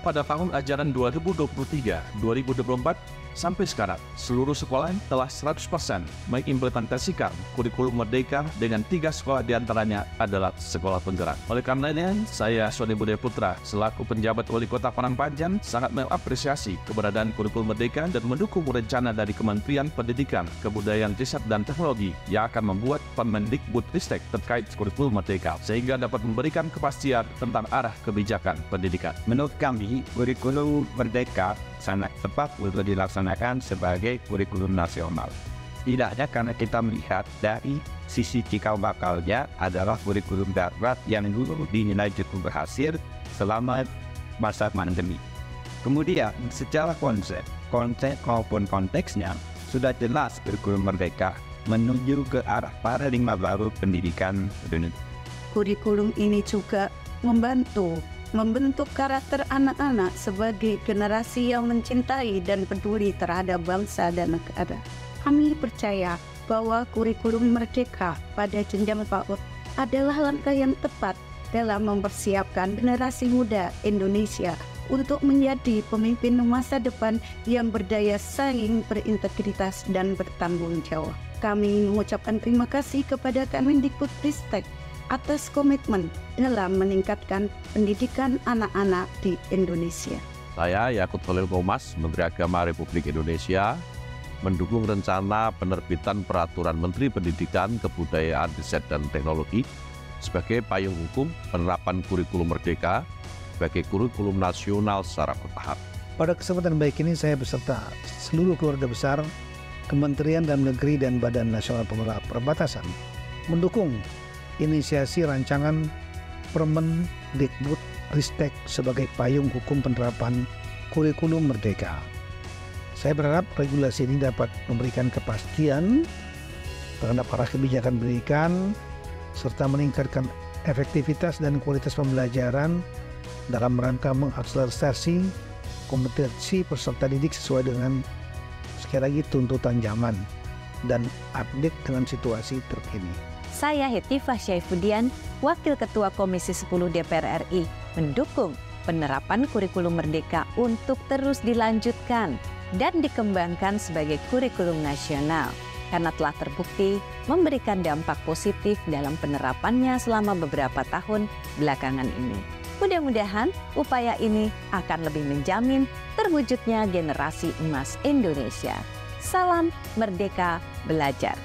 Pada tahun ajaran 2023-2024 sampai sekarang, seluruh sekolah telah 100% mengimplementasikan kurikulum Merdeka dengan 3 sekolah diantaranya adalah sekolah penggerak. Oleh karenanya, saya Sony Budaya Putra selaku penjabat Wali Kota Padang Panjang sangat mengapresiasi keberadaan kurikulum Merdeka dan mendukung rencana dari Kementerian Pendidikan, Kebudayaan, Riset, dan Teknologi yang akan membuat Permendikbudristek terkait kurikulum Merdeka sehingga dapat memberikan kepastian tentang arah kebijakan pendidikan. Menurut kami, kurikulum Merdeka sangat tepat untuk dilaksanakan sebagai kurikulum nasional. Tidaknya karena kita melihat dari sisi cikal bakalnya adalah kurikulum darurat yang dulu dinilai cukup berhasil selama masa pandemi. Kemudian secara konsep maupun konteksnya sudah jelas kurikulum Merdeka menuju ke arah paradigma baru pendidikan dunia. Kurikulum ini juga membentuk karakter anak-anak sebagai generasi yang mencintai dan peduli terhadap bangsa dan negara. Kami percaya bahwa kurikulum merdeka pada jenjang PAUD adalah langkah yang tepat dalam mempersiapkan generasi muda Indonesia untuk menjadi pemimpin masa depan yang berdaya saing, berintegritas, dan bertanggung jawab. Kami mengucapkan terima kasih kepada Kemendikbudristek atas komitmen dalam meningkatkan pendidikan anak-anak di Indonesia. Saya, Yakut Khalil Qomas, Menteri Agama Republik Indonesia, mendukung rencana penerbitan Peraturan Menteri Pendidikan, Kebudayaan, Riset, dan Teknologi sebagai payung hukum penerapan kurikulum merdeka sebagai kurikulum nasional secara bertahap. Pada kesempatan baik ini saya beserta seluruh keluarga besar Kementerian Dalam Negeri dan Badan Nasional Perbatasan mendukung inisiasi rancangan Permendikbudristek sebagai payung hukum penerapan kurikulum merdeka. Saya berharap regulasi ini dapat memberikan kepastian terhadap arah kebijakan pendidikan serta meningkatkan efektivitas dan kualitas pembelajaran dalam rangka mengakselerasi kompetensi peserta didik sesuai dengan sekali lagi tuntutan zaman dan update dengan situasi terkini. Saya Hetifah Syaifuddin, Wakil Ketua Komisi 10 DPR RI, mendukung penerapan kurikulum merdeka untuk terus dilanjutkan dan dikembangkan sebagai kurikulum nasional karena telah terbukti memberikan dampak positif dalam penerapannya selama beberapa tahun belakangan ini. Mudah-mudahan upaya ini akan lebih menjamin terwujudnya generasi emas Indonesia. Salam Merdeka Belajar.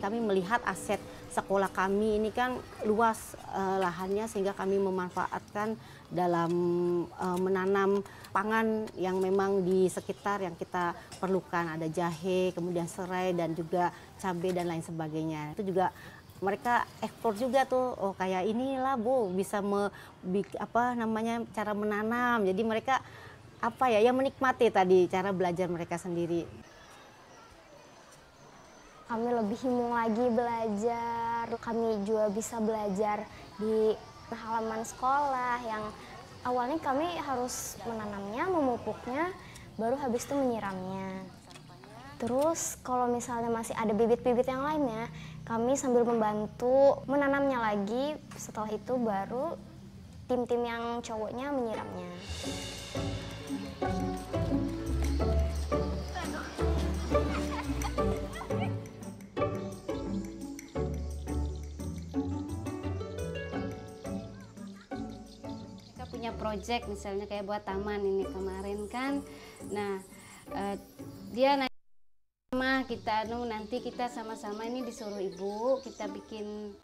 Kami melihat aset sekolah kami ini kan luas lahannya sehingga kami memanfaatkan dalam menanam pangan yang memang di sekitar yang kita perlukan. Ada jahe, kemudian serai dan juga cabai dan lain sebagainya. Itu juga mereka ekspor juga tuh, oh kayak inilah Bu bisa cara menanam. Jadi mereka yang menikmati tadi cara belajar mereka sendiri. Kami lebih himung lagi belajar, kami juga bisa belajar di halaman sekolah yang awalnya kami harus menanamnya, memupuknya, baru habis itu menyiramnya. Terus kalau misalnya masih ada bibit-bibit yang lainnya, kami sambil membantu menanamnya lagi, setelah itu baru tim-tim yang cowoknya menyiramnya. Punya project misalnya kayak buat taman ini kemarin kan, nah dia nanya sama kita, nanti kita sama-sama ini disuruh ibu kita bikin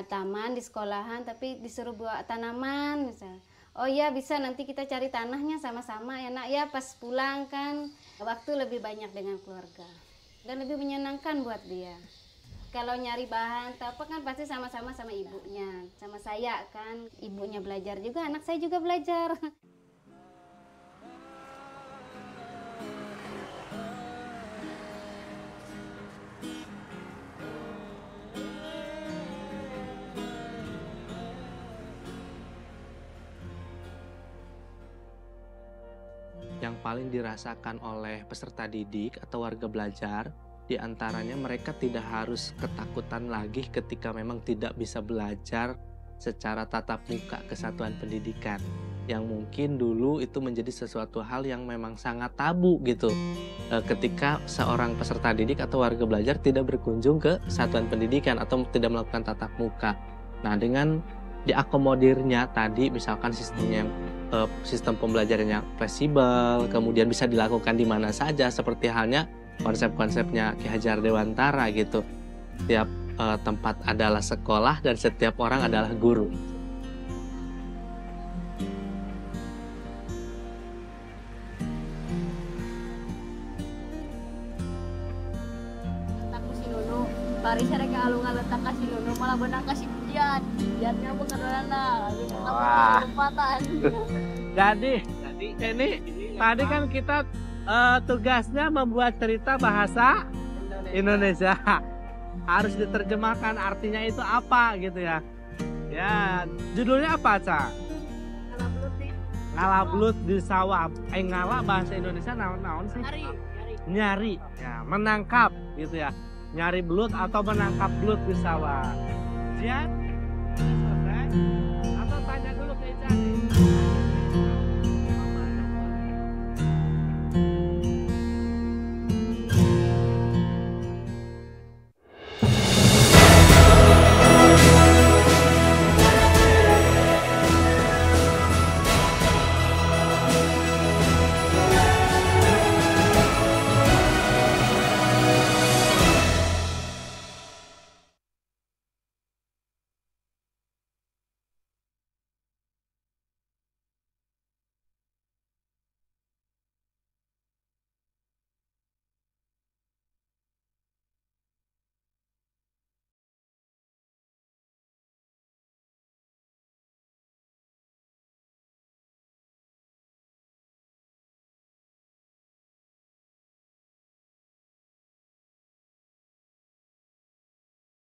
taman di sekolahan tapi disuruh buat tanaman misalnya. Oh iya bisa, nanti kita cari tanahnya sama-sama ya nak ya, pas pulang kan waktu lebih banyak dengan keluarga dan lebih menyenangkan buat dia. Kalau nyari bahan apa kan pasti sama-sama sama ibunya, sama saya kan, ibunya belajar juga, anak saya juga belajar. Yang paling dirasakan oleh peserta didik atau warga belajar, di antaranya mereka tidak harus ketakutan lagi ketika memang tidak bisa belajar secara tatap muka ke satuan pendidikan. Yang mungkin dulu itu menjadi sesuatu hal yang memang sangat tabu gitu. Ketika seorang peserta didik atau warga belajar tidak berkunjung ke satuan pendidikan atau tidak melakukan tatap muka. Nah, dengan diakomodirnya tadi misalkan sistem pembelajaran yang fleksibel, kemudian bisa dilakukan di mana saja seperti halnya konsep-konsepnya Ki Hajar Dewantara gitu. Setiap tempat adalah sekolah dan setiap orang adalah guru. Bari sare ka alung letak kasih nuno malah benang kasih jiat. Jiatnya bukan nana. Wah. Lompatan. Jadi ini tadi kan kita tugasnya membuat cerita bahasa Indonesia. Harus diterjemahkan artinya itu apa gitu ya. Ya, judulnya apa, Ca? Ngalablut di sawah. Ngala bahasa Indonesia naon sih? Nyari. Ya, menangkap gitu ya. Nyari belut atau menangkap belut di sawah. Jiat, selesai.